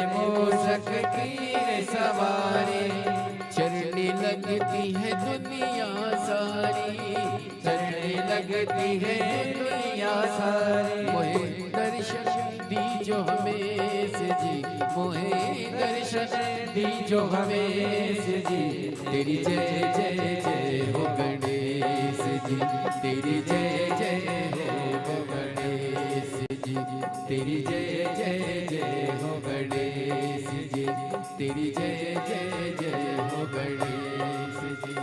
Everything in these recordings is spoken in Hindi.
मूषक की सवारी, चलने लगती है दुनिया सारी, चलने लगती है दुनिया सारी। मोहे दर्शन दीजो हमें से जी, मोहे दर्शन दीजो हमें से जी। तेरी जय जय जय हो गणेश जी, तेरी जय जय हो गणेश जी, तेरी जय जय जय हो गणेश जी, तेरी जय जय जय हो गणेश जी।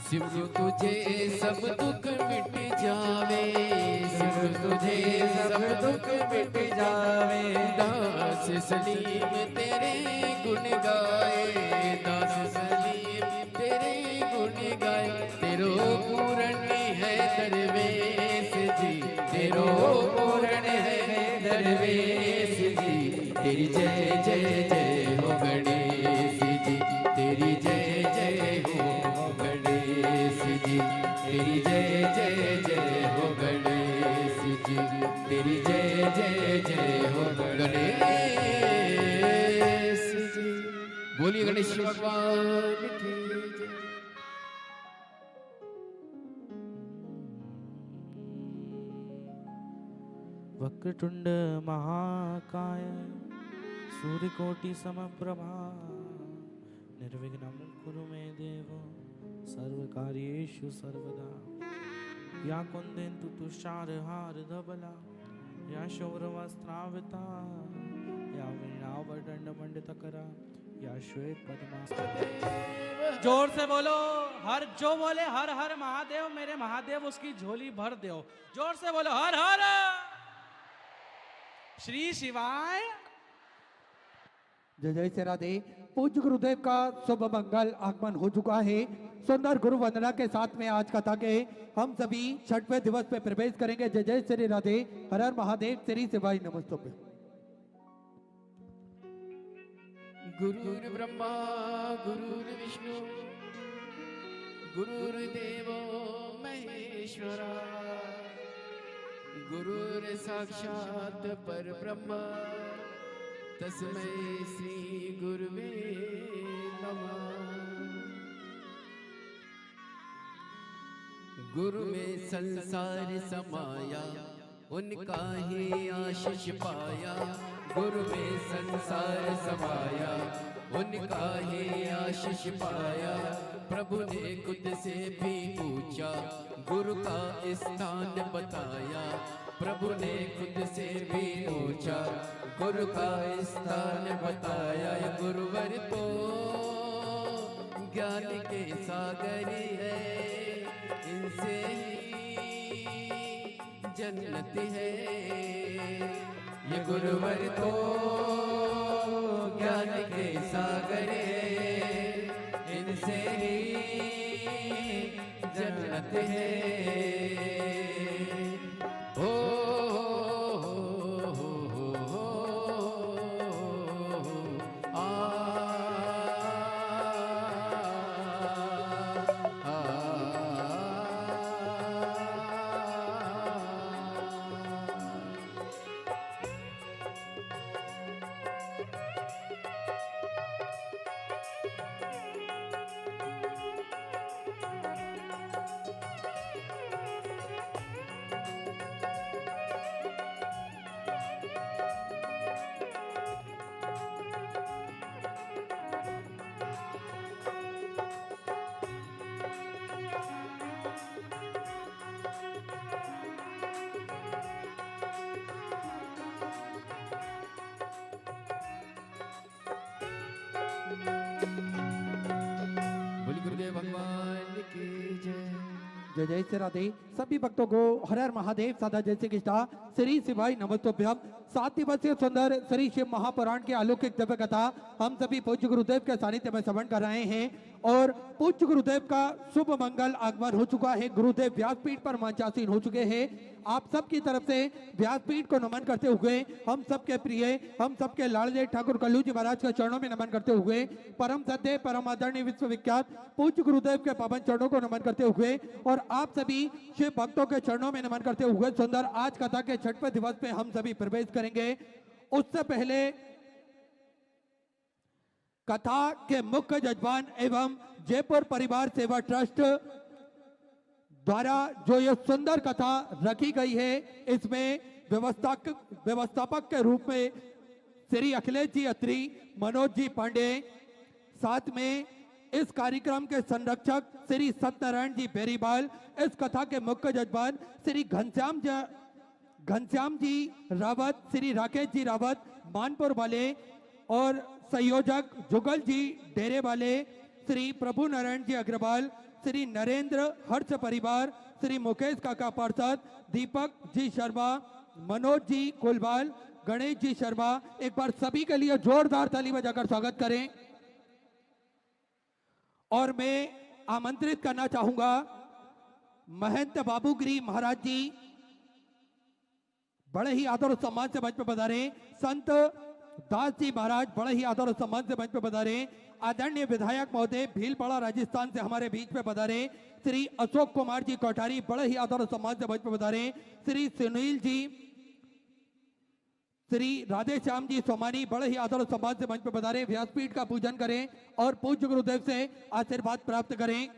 सिमरू तुझे सब दुख मिट जावे, सिमरू तुझे सब दुख मिट जावे। दास सलीम तेरे गुण गाए, दास सलीम तेरे गुण गाए। तेरो पूर्ण है दरवेश जी, तेरो पूर्ण है दरवेश जी। तेरी जय जय जय हो गणेश जी, तेरी जय जय हो गणेश जी, तेरी जय जय जय हो गणेश जी, तेरी जय जय जय हो गणेश जी। बोलिए गणेश भगवान की जय। वक्रतुंड महाकाय सूर्यकोटि समप्रभा निर्विघ्नं कुरु मे देव सर्वकार्येषु सर्वदा। या कुंदेन्दु तुषारहार धवला, या शौर्यवस्त्रावृता, या वीणावदंडमंडितकरा, या श्वेत पद्मासना। जोर से बोलो, हर जो बोले हर हर महादेव, मेरे महादेव उसकी झोली भर दो। जोर से बोलो हर हर श्री शिवाय। जय जय श्री राधे। पूज्य गुरुदेव का शुभ मंगल आगमन हो चुका है। सुंदर गुरु वंदना के साथ में आज कथा के हम सभी छठवें दिवस पे प्रवेश करेंगे। जय जय श्री राधे। हर हर महादेव। श्री शिवाय नमस्तुभ्यं। गुरुर् ब्रह्मा गुरुर्विष्णु गुरुर्देवो महेश्वरा, गुरुर् साक्षात् परब्रह्म तस्मै श्री गुरुवे नमः। गुरु में संसार समाया, उनका ही आशीष पाया। गुरु में संसार समाया, उनका ही आशीष पाया। प्रभु ने खुद से भी पूछा, गुरु का स्थान बताया। प्रभु ने खुद से भी पूछा, गुरु का स्थान बताया। गुरुवर तो ज्ञान के सागर है, इनसे ही जन्नत है। ये गुरुवर तो ज्ञान के सागर है, इनसे ही जन्नत है। बोलिए गुरुदेव भगवान की जय। जय जय श्री राधे। सभी भक्तों को हर हर महादेव सदा जय श्री कृष्णा श्री शिवाय नमस्तुभ्यम। 7 दिवसीय सुंदर श्री शिव महापुराण की अलौकिक दिव्य कथा हम सभी पूज्य गुरुदेव के सानिध्य में श्रवण कर रहे हैं और पूज्य गुरुदेव का शुभ मंगल आगमन हो चुका है। गुरुदेव व्यासपीठ पर मंचासीन हो चुके हैं। आप सबकी तरफ से व्यासपीठ को नमन करते हुए हम सबके प्रिय हम सबके लाडले ठाकुर कल्लू जी महाराज के चरणों में नमन करते हुए परम सत्य परम आदरणीय विश्वविख्यात पूज्य गुरुदेव के पावन चरणों को नमन करते हुए और आप सभी शिव भक्तों के चरणों में नमन करते हुए सुंदर आज कथा के 6वें दिवस पे हम सभी प्रवेश करेंगे। उससे पहले कथा के मुख्य जजमान एवं जयपुर परिवार सेवा ट्रस्ट द्वारा जो ये सुंदर कथा रखी गई है, इसमें व्यवस्थापक के रूप में श्री अखिलेश जी अत्री, मनोज जी पांडे, साथ में इस कार्यक्रम के संरक्षक श्री सत्यनारायण जी बेरीबाल, इस कथा के मुख्य जजमान श्री घनश्याम जी रावत, श्री राकेश जी रावत मानपुर वाले और संयोजक जुगल जी डेरे वाले, श्री प्रभु नारायण जी अग्रवाल, श्री नरेंद्र हर्ष परिवार, श्री मुकेश काका पार्षद, दीपक जी शर्मा, मनोज जी कुलवाल, गणेश जी शर्मा। एक बार सभी के लिए जोरदार ताली बजाकर स्वागत करें। और मैं आमंत्रित करना चाहूंगा महंत बाबूगिरी महाराज जी, बड़े ही आदर और सम्मान से मंच पर पधारे। संत दास जी महाराज बड़े ही आदर और सम्मान से मंच पर पधारे। आदरणीय विधायक महोदय भीलवाड़ा राजस्थान से हमारे बीच में पधारे। श्री अशोक कुमार जी कोठारी बड़े ही आदर और सम्मान से मंच पर पधारे। श्री सुनील जी, श्री राधे श्याम जी सोमानी बड़े ही आदर और सम्मान से मंच पर पधारे। व्यासपीठ का पूजन करें और पूज्य गुरुदेव से आशीर्वाद प्राप्त करें।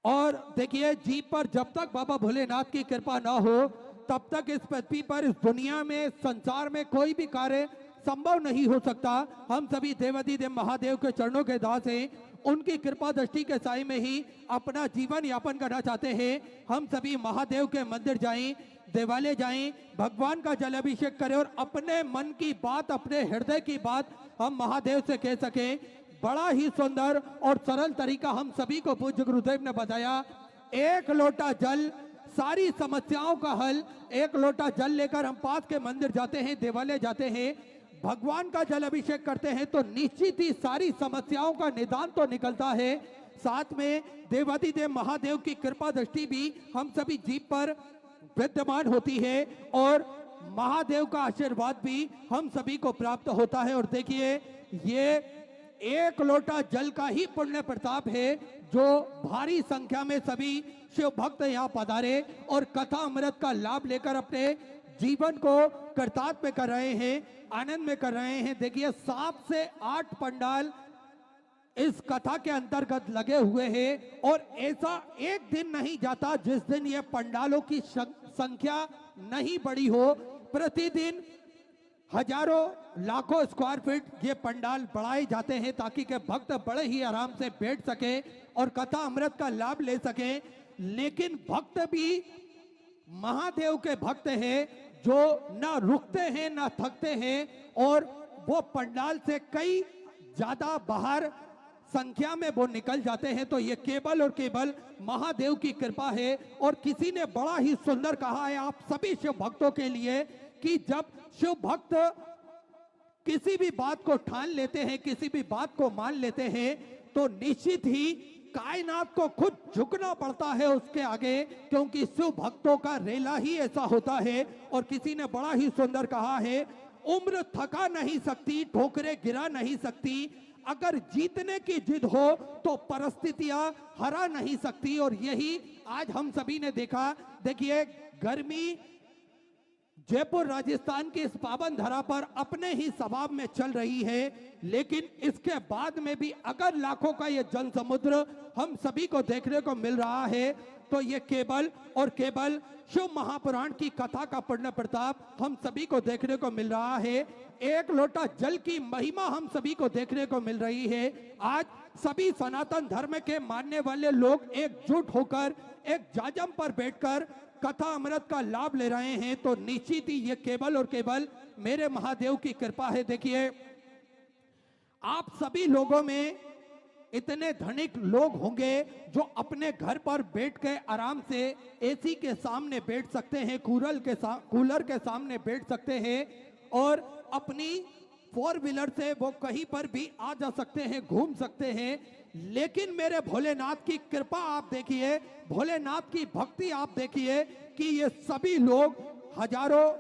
और देखिए, जीप पर जब तक बाबा भोलेनाथ की कृपा ना हो तब तक इस पृथ्वी पर, इस दुनिया में, संसार में कोई भी कार्य संभव नहीं हो सकता। हम सभी देवाधिदेव महादेव के चरणों के दास हैं। उनकी कृपा दृष्टि के साए में ही अपना जीवन यापन करना चाहते हैं। हम सभी महादेव के मंदिर जाएं, देवालय जाएं, भगवान का जल अभिषेक करें और अपने मन की बात, अपने हृदय की बात हम महादेव से कह सकें। बड़ा ही सुंदर और सरल तरीका हम सभी को पूज्य गुरुदेव ने बताया। एक लोटा जल सारी समस्याओं का हल। एक लोटा जल लेकर हम पास के मंदिर जाते हैं, देवालय जाते हैं, भगवान का जल अभिषेक करते हैं तो निश्चित ही सारी समस्याओं का निदान तो निकलता है। साथ में देवाधिदेव महादेव की कृपा दृष्टि भी हम सभी जीव पर विद्यमान होती है और महादेव का आशीर्वाद भी हम सभी को प्राप्त होता है। और देखिए, ये एक लोटा जल का ही पुण्य प्रताप है जो भारी संख्या में सभी शिव भक्त यहाँ पधारे और कथा अमृत का लाभ लेकर अपने जीवन को कृतार्थ में कर रहे हैं, आनंद में कर रहे हैं। देखिए, 7 से 8 पंडाल इस कथा के अंतर्गत लगे हुए हैं और ऐसा एक दिन नहीं जाता जिस दिन ये पंडालों की संख्या नहीं बढ़ी हो। प्रतिदिन हजारों लाखों स्क्वायर फीट ये पंडाल बढ़ाए जाते हैं ताकि के भक्त बड़े ही आराम से बैठ सके और कथा अमृत का लाभ ले सके। लेकिन भक्त भी महादेव के भक्त हैं जो ना रुकते हैं ना थकते हैं और वो पंडाल से कई ज्यादा बाहर संख्या में वो निकल जाते हैं। तो ये केवल और केवल महादेव की कृपा है। और किसी ने बड़ा ही सुंदर कहा है आप सभी शिव भक्तों के लिए कि जब शिव भक्त किसी भी बात को ठान लेते हैं, किसी भी बात को मान लेते हैं तो निश्चित ही कायनात को खुद झुकना पड़ता है उसके आगे, क्योंकि शिव भक्तों का रेला ही ऐसा होता है। और किसी ने बड़ा ही सुंदर कहा है, उम्र थका नहीं सकती, ठोकरें गिरा नहीं सकती, अगर जीतने की जिद हो तो परिस्थितियां हरा नहीं सकती। और यही आज हम सभी ने देखा। देखिए, गर्मी जयपुर राजस्थान की इस पावन धरा पर अपने ही स्वभाव में चल रही है, लेकिन इसके बाद में भी अगर लाखों का ये जन समुद्र हम सभी को देखने को मिल रहा है तो ये केवल और केवल शिव महापुराण की कथा का पुण्य प्रताप हम सभी को देखने को मिल रहा है। एक लोटा जल की महिमा हम सभी को देखने को मिल रही है। आज सभी सनातन धर्म के मानने वाले लोग एकजुट होकर एक जाजम पर बैठकर कथा अमृत का लाभ ले रहे हैं तो निश्चित ही ये केवल और केवल मेरे महादेव की कृपा है। देखिए, आप सभी लोगों में इतने धनिक लोग होंगे जो अपने घर पर बैठ के आराम से एसी के सामने बैठ सकते हैं, कूलर के सामने बैठ सकते हैं और अपनी 4 व्हीलर से वो कहीं पर भी आ जा सकते हैं, घूम सकते हैं। लेकिन मेरे भोलेनाथ की कृपा आप देखिए, भोलेनाथ की भक्ति आप देखिए कि ये सभी लोग हजारों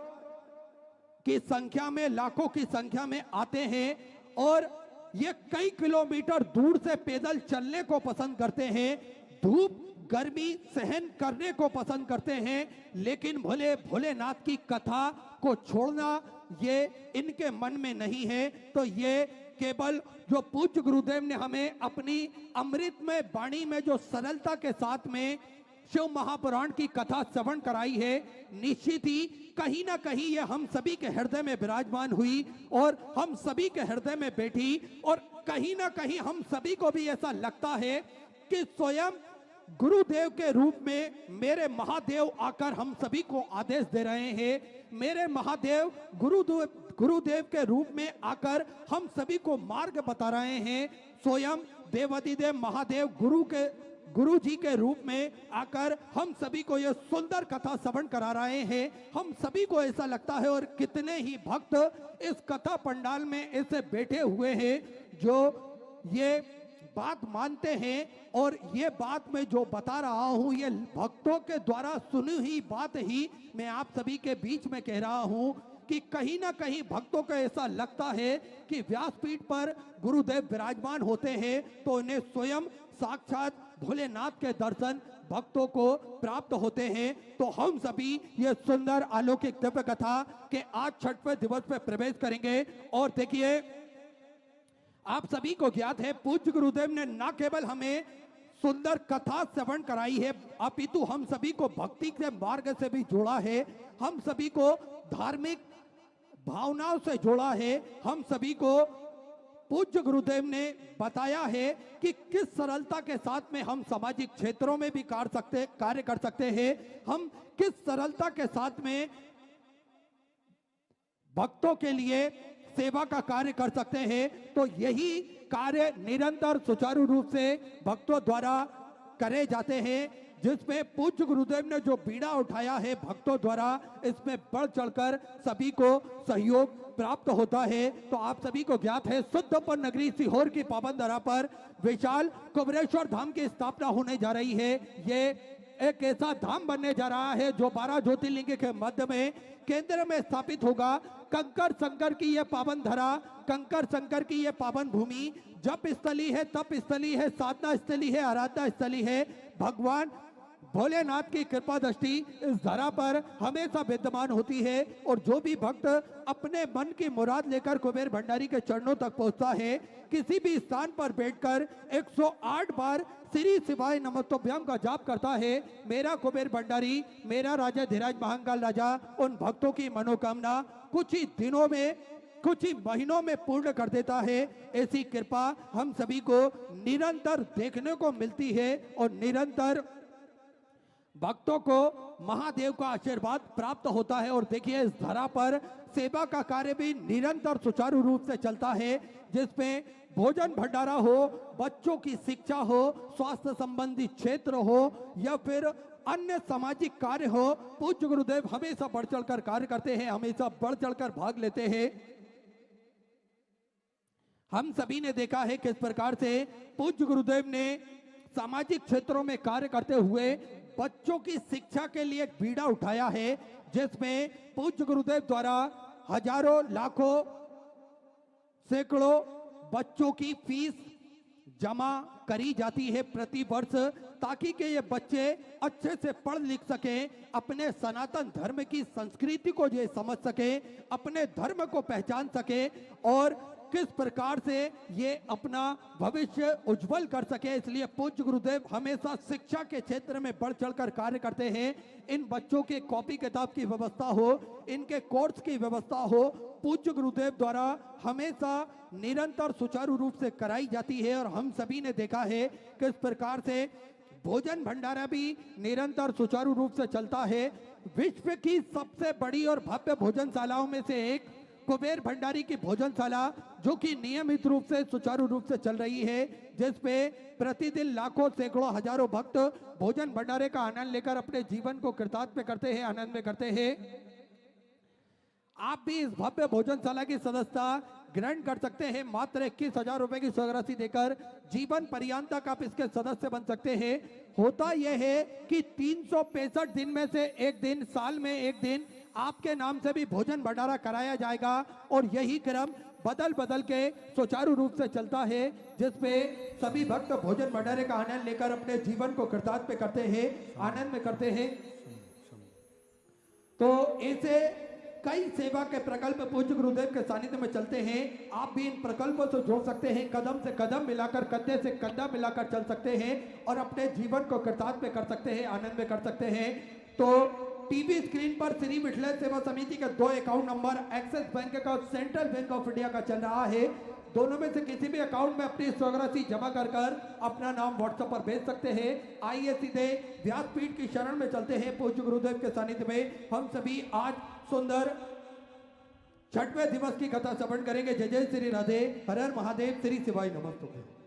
की संख्या में, लाखों की संख्या में आते हैं और ये कई किलोमीटर दूर से पैदल चलने को पसंद करते हैं, धूप गर्मी सहन करने को पसंद करते हैं, लेकिन भोलेनाथ की कथा को छोड़ना ये इनके मन में नहीं है। तो ये केवल जो पूज्य गुरुदेव ने हमें अपनी अमृतमय वाणी में जो सरलता के साथ में शिव महापुराण की कथा श्रवण कराई है, निश्चित ही कहीं ना कहीं ये हम सभी के हृदय में विराजमान हुई और हम सभी के हृदय में बैठी और कहीं ना कहीं हम सभी को भी ऐसा लगता है कि स्वयं गुरुदेव के रूप में मेरे महादेव आकर हम सभी को आदेश दे रहे हैं। मेरे महादेव गुरुदेव के रूप में आकर हम सभी को मार्ग बता रहे हैं। स्वयं देवाधिदेव महादेव गुरु जी के रूप में आकर हम सभी को यह सुंदर कथा श्रवण करा रहे हैं। हम सभी को ऐसा लगता है और कितने ही भक्त इस कथा पंडाल में ऐसे बैठे हुए हैं जो ये बात मानते हैं और ये बात मैं जो बता रहा हूं ये भक्तों के द्वारा सुनी हुई बात ही मैं आप सभी के बीच में कह रहा हूं कि कहीं ना कहीं भक्तों को ऐसा लगता है कि व्यासपीठ पर गुरुदेव विराजमान होते हैं तो उन्हें स्वयं साक्षात भोलेनाथ के दर्शन भक्तों को प्राप्त होते हैं। तो हम सभी ये सुंदर अलौकिक दिव्य कथा के आज 6वें दिवस पे प्रवेश करेंगे और देखिए आप सभी को ज्ञात है पूज्य गुरुदेव ने न केवल हमें सुंदर कथा श्रवण कराई है अपितु हम सभी को भक्ति के मार्ग से भी जोड़ा है, हम सभी को धार्मिक भावनाओं से जोड़ा है। हम सभी को पूज्य गुरुदेव ने बताया है कि किस सरलता के साथ में हम सामाजिक क्षेत्रों में भी कार्य कर सकते हैं, हम किस सरलता के साथ में भक्तों के लिए सेवा का कार्य कर सकते हैं। तो यही कार्य निरंतर सुचारू रूप से भक्तों द्वारा करे जाते हैं, जिसमें पूज्य गुरुदेव ने जो बीड़ा उठाया है भक्तों द्वारा इसमें बढ़ चढ़कर सभी को सहयोग प्राप्त होता है। तो आप सभी को ज्ञात है शुद्धपुर नगरी सीहोर की पावन धरा पर विशाल कुबेरेश्वर धाम की स्थापना होने जा रही है। ये एक ऐसा धाम बनने जा रहा है जो 12 ज्योतिर्लिंग के मध्य में केंद्र में स्थापित होगा। कंकर शंकर की यह पावन धरा, कंकर शंकर की यह पावन भूमि जप स्थली है, तप स्थली है, साधना स्थली है, आराधना स्थली है। भगवान भोलेनाथ की कृपा दृष्टि इस धरा पर हमेशा विद्यमान होती है और जो भी भक्त अपने मन की मुराद लेकर कुबेर भंडारी के चरणों तक पहुंचता है, किसी भी स्थान पर बैठकर 108 बार श्री शिवाय नमस्तुभ्यम का जाप करता है, मेरा कुबेर भंडारी, मेरा राजा धीराज महाकाल राजा उन भक्तों की मनोकामना कुछ ही दिनों में, कुछ ही महीनों में पूर्ण कर देता है। ऐसी कृपा हम सभी को निरंतर देखने को मिलती है और निरंतर भक्तों को महादेव का आशीर्वाद प्राप्त होता है। और देखिए इस धरा पर सेवा का कार्य भी निरंतर सुचारू रूप से चलता है, जिसमें भोजन भंडारा हो, बच्चों की शिक्षा हो, स्वास्थ्य संबंधी क्षेत्र हो या फिर अन्य सामाजिक कार्य हो, पूज्य गुरुदेव हमेशा बढ़ चढ़कर कार्य करते हैं, हमेशा बढ़ चढ़कर भाग लेते हैं। हम सभी ने देखा है किस प्रकार से पूज्य गुरुदेव ने सामाजिक क्षेत्रों में कार्य करते हुए बच्चों की शिक्षा के लिए एक बीड़ा उठाया है, जिसमें पूज्य गुरुदेव द्वारा हजारों लाखों सैकड़ों बच्चों की फीस जमा करी जाती है प्रति वर्ष, ताकि के ये बच्चे अच्छे से पढ़ लिख सकें, अपने सनातन धर्म की संस्कृति को ये समझ सके, अपने धर्म को पहचान सके और किस प्रकार से ये अपना भविष्य उज्जवल कर सके। इसलिए पूज्य गुरुदेव हमेशा शिक्षा के क्षेत्र में बढ़ चढ़कर कार्य करते हैं। इन बच्चों के कॉपी किताब की व्यवस्था हो, इनके कोर्स की व्यवस्था हो, पूज्य गुरुदेव द्वारा हमेशा निरंतर सुचारू रूप से कराई जाती है। और हम सभी ने देखा है किस प्रकार से भोजन भंडारा भी निरंतर सुचारू रूप से चलता है। विश्व की सबसे बड़ी और भव्य भोजनशालाओं में से एक कुबेर भंडारी की भोजनशाला जो कि नियमित रूप से सुचारू रूप से चल रही है, जिसपे प्रतिदिन लाखों सैकड़ों हजारों भक्त भोजन भंडारे का आनंद लेकर अपने जीवन को कृतार्थ करते हैं, आनंद में करते हैं। आप भी इस भव्य भोजनशाला की सदस्यता ग्रहण कर सकते हैं। मात्र 21,000 रुपए की स्वर्गराशि देकर जीवन पर्यंत तक आप इसके सदस्य बन सकते हैं। होता यह है कि 365 दिन में से एक दिन, साल में एक दिन आपके नाम से भी भोजन भंडारा कराया जाएगा और यही क्रम बदल बदल के सुचारू रूप से चलता है, जिसपे सभी भक्त भोजन भंडारे का आनंद लेकर अपने जीवन को कृतार्थ करते हैं, आनंद में करते हैं। तो ऐसे कई सेवा के प्रकल्प पूज्य गुरुदेव के सानिध्य में चलते हैं। आप भी इन प्रकल्पों से जोड़ सकते हैं, कदम से कदम मिलाकर, कंधे से कंधा मिलाकर चल सकते हैं और अपने जीवन को कृतार्थ कर सकते हैं, आनंद में कर सकते हैं। तो टीवी स्क्रीन पर श्री मिथिलेश सेवा समिति के 2 अकाउंट नंबर एक्सिस बैंक का और सेंट्रल बैंक ऑफ इंडिया का चल रहा है। दोनों में से किसी भी अकाउंट में अपनी स्वर्गराशि जमा कर अपना नाम व्हाट्सएप पर भेज सकते हैं। आइए सीधे व्यासपीठ की शरण में चलते हैं। पूज्य गुरुदेव के सानिध्य में हम सभी आज सुंदर 6वें दिवस की कथा श्रवण करेंगे। जय जय श्री राधे, हर हर महादेव, श्री शिवाय नमस्तुभ्यं।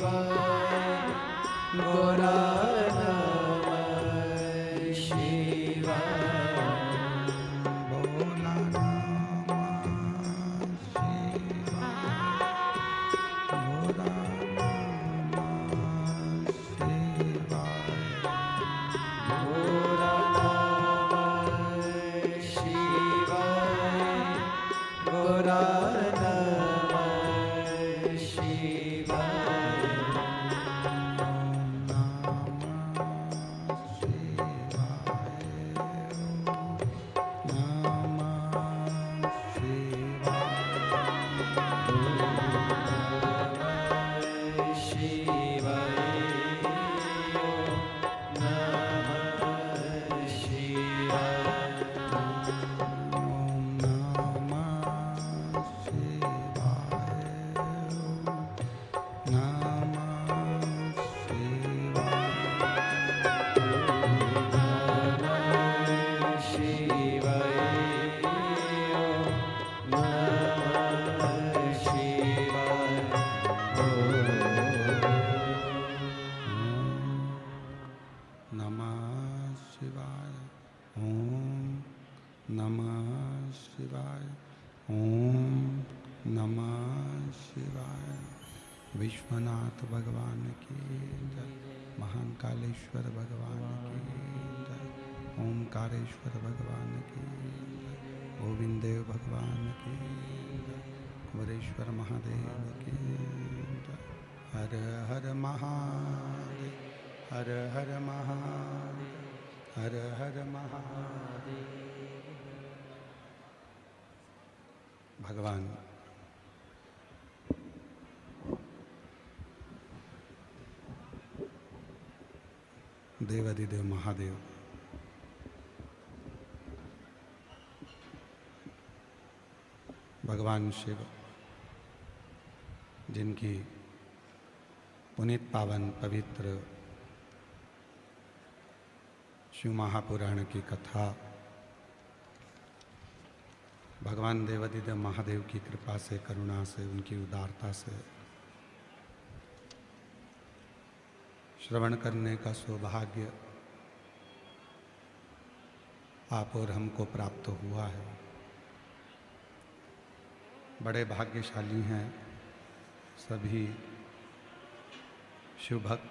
शिवाय गौरा नमः शिवाय भोला नमः शिवाय भोला नमः शिवाय गौरा नमः शिवाय गौरा नमः शिवाय विश्वनाथ भगवान की जय, महान कालेश्वर भगवान की जय, ओमकारेश्वर भगवान की जय, गोविंदेव भगवान की जय, कुंवरेश्वर महादेव की जय। हर हर महादेव, हर हर महादेव, हर हर महादेव। भगवान देवाधिदेव महादेव भगवान शिव, जिनकी पुनीत पावन पवित्र शिव महापुराण की कथा भगवान देवाधिदेव महादेव की कृपा से, करुणा से, उनकी उदारता से श्रवण करने का सौभाग्य आप और हमको प्राप्त हुआ है। बड़े भाग्यशाली हैं सभी शिव भक्त,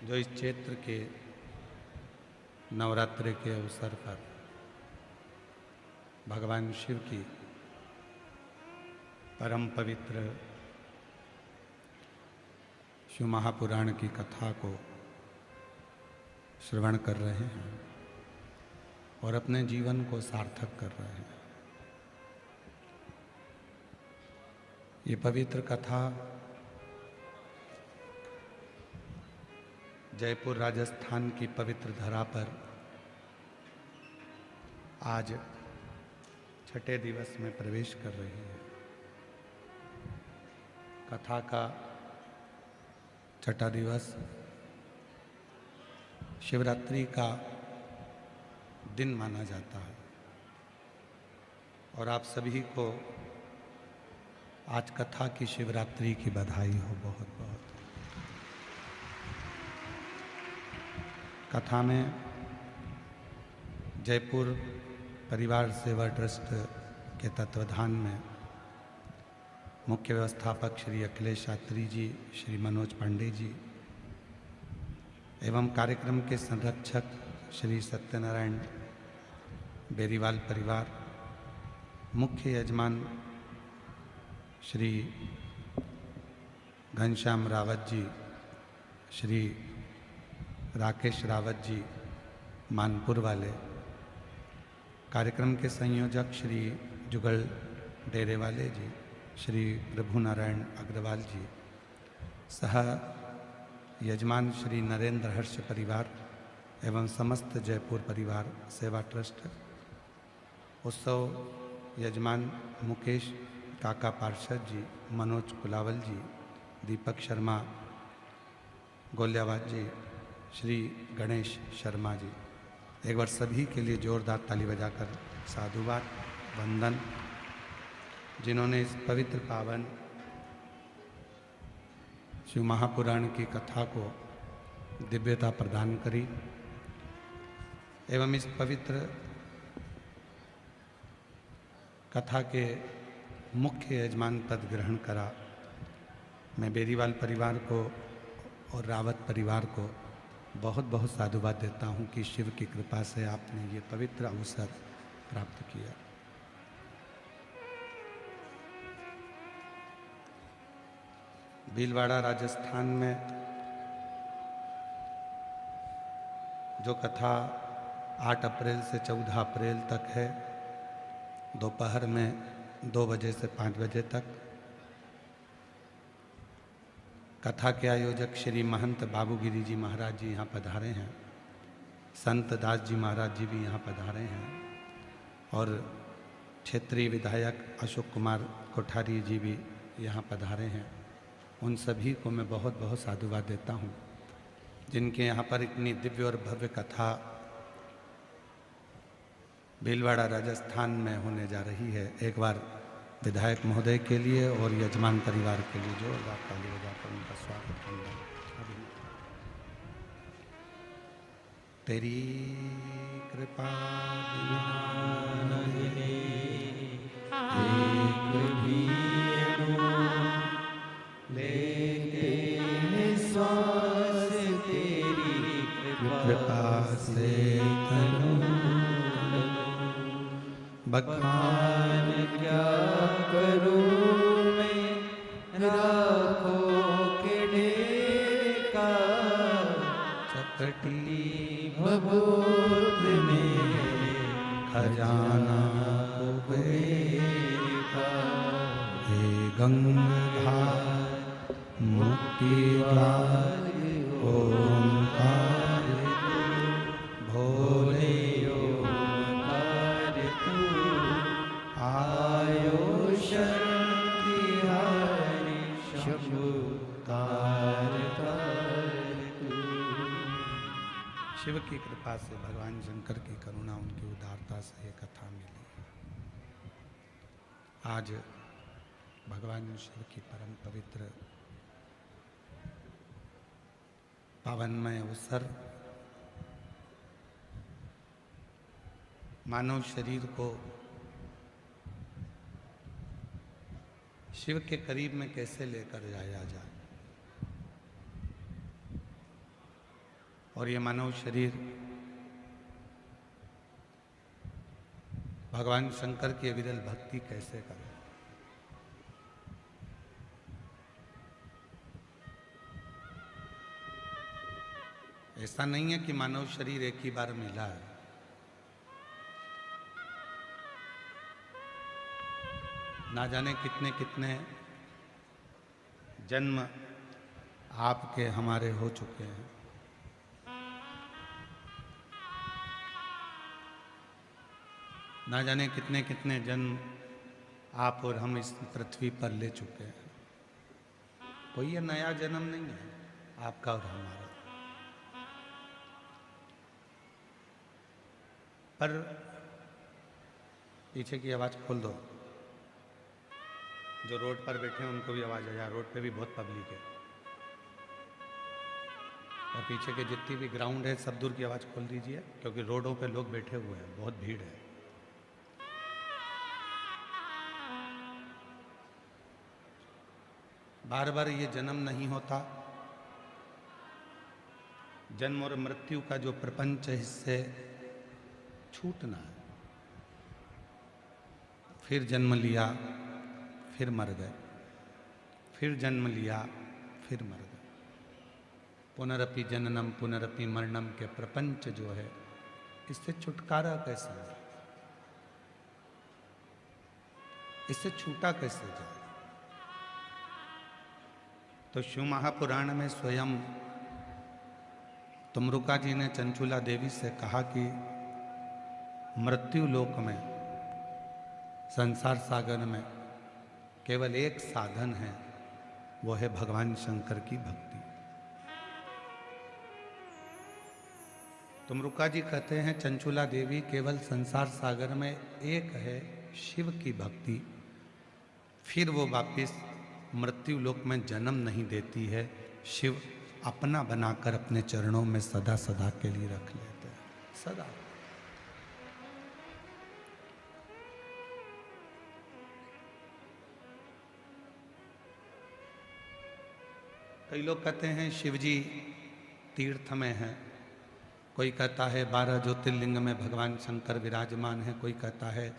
जो इस क्षेत्र के नवरात्रि के अवसर पर भगवान शिव की परम पवित्र शिव महापुराण की कथा को श्रवण कर रहे हैं और अपने जीवन को सार्थक कर रहे हैं। ये पवित्र कथा जयपुर राजस्थान की पवित्र धरा पर आज छठे दिवस में प्रवेश कर रही है। कथा का छठा दिवस शिवरात्रि का दिन माना जाता है और आप सभी को आज कथा की शिवरात्रि की बधाई हो बहुत बहुत। कथा में जयपुर परिवार सेवा ट्रस्ट के तत्वाधान में मुख्य व्यवस्थापक श्री अखिलेश शास्त्री जी, श्री मनोज पांडे जी एवं कार्यक्रम के संरक्षक श्री सत्यनारायण बेरीवाल परिवार, मुख्य यजमान श्री घनश्याम रावत जी, श्री राकेश रावत जी मानपुर वाले, कार्यक्रम के संयोजक श्री जुगल डेरेवाले जी, श्री प्रभु नारायण अग्रवाल जी, सह यजमान श्री नरेंद्र हर्ष परिवार एवं समस्त जयपुर परिवार सेवा ट्रस्ट, उत्सव यजमान मुकेश काका पार्षद जी, मनोज कुलावल जी, दीपक शर्मा गोल्यावाद जी, श्री गणेश शर्मा जी। एक बार सभी के लिए जोरदार ताली बजाकर साधुवाद, वंदन जिन्होंने इस पवित्र पावन शिव महापुराण की कथा को दिव्यता प्रदान करी एवं इस पवित्र कथा के मुख्य यजमान पद ग्रहण करा। मैं बेरीवाल परिवार को और रावत परिवार को बहुत बहुत साधुवाद देता हूं कि शिव की कृपा से आपने ये पवित्र अवसर प्राप्त किया। भीलवाड़ा राजस्थान में जो कथा 8 अप्रैल से 14 अप्रैल तक है, दोपहर में 2 बजे से 5 बजे तक, कथा के आयोजक श्री महंत बाबूगिरी जी महाराज जी यहाँ पधारे हैं, संत दास जी महाराज जी भी यहाँ पधारे हैं और क्षेत्रीय विधायक अशोक कुमार कोठारी जी भी यहाँ पधारे हैं। उन सभी को मैं बहुत बहुत साधुवाद देता हूँ जिनके यहाँ पर इतनी दिव्य और भव्य कथा भीलवाड़ा राजस्थान में होने जा रही है। एक बार विधायक महोदय के लिए और यजमान परिवार के लिए जोरदार ताली बजाकर उनका स्वागत करना। तेरी कृपा कृपा से बखान क्या करूं मैं राखो के ढेर का चपटी बबूत में खजाना कुबेर का। हे गंगाधार मुक्तिदार ओंकार भोले ओंकार तू आयो शरण तिहारी शंभु तार तू। शिव की कृपा से, भगवान शंकर की करुणा, उनकी उदारता से ये कथा मिली। आज भगवान शिव की परम पवित्र पावनमय अवसर, मानव शरीर को शिव के करीब में कैसे लेकर जाया जाए और ये मानव शरीर भगवान शंकर की विरल भक्ति कैसे करे। ऐसा नहीं है कि मानव शरीर एक ही बार मिला है। ना जाने कितने कितने जन्म आपके हमारे हो चुके हैं। ना जाने कितने कितने जन्म आप और हम इस पृथ्वी पर ले चुके हैं। कोई ये नया जन्म नहीं है आपका और हमारा। पर पीछे की आवाज़ खोल दो, जो रोड पर बैठे हैं उनको भी आवाज़ आ जाए। रोड पे भी बहुत पब्लिक है और पीछे के जितनी भी ग्राउंड है सब दूर की आवाज़ खोल दीजिए, क्योंकि रोडों पे लोग बैठे हुए हैं, बहुत भीड़ है। बार बार ये जन्म नहीं होता। जन्म और मृत्यु का जो प्रपंच है इससे छूटना है। फिर जन्म लिया, फिर मर गए, फिर जन्म लिया, फिर मर गए। पुनरपि जननम पुनरपि मरणम के प्रपंच जो है, इससे छुटकारा कैसे है, इससे छूटा कैसे जाए। तो शिव महापुराण में स्वयं तुमरुका जी ने चंचुला देवी से कहा कि मृत्यु लोक में, संसार सागर में केवल एक साधन है, वो है भगवान शंकर की भक्ति। तुमरुका जी कहते हैं चंचुला देवी केवल संसार सागर में एक है शिव की भक्ति, फिर वो वापिस मृत्यु लोक में जन्म नहीं देती है। शिव अपना बनाकर अपने चरणों में सदा सदा के लिए रख लेते हैं, सदा। कई लोग कहते हैं शिव जी तीर्थ में हैं, कोई कहता है 12 ज्योतिर्लिंग में भगवान शंकर विराजमान है, कोई कहता है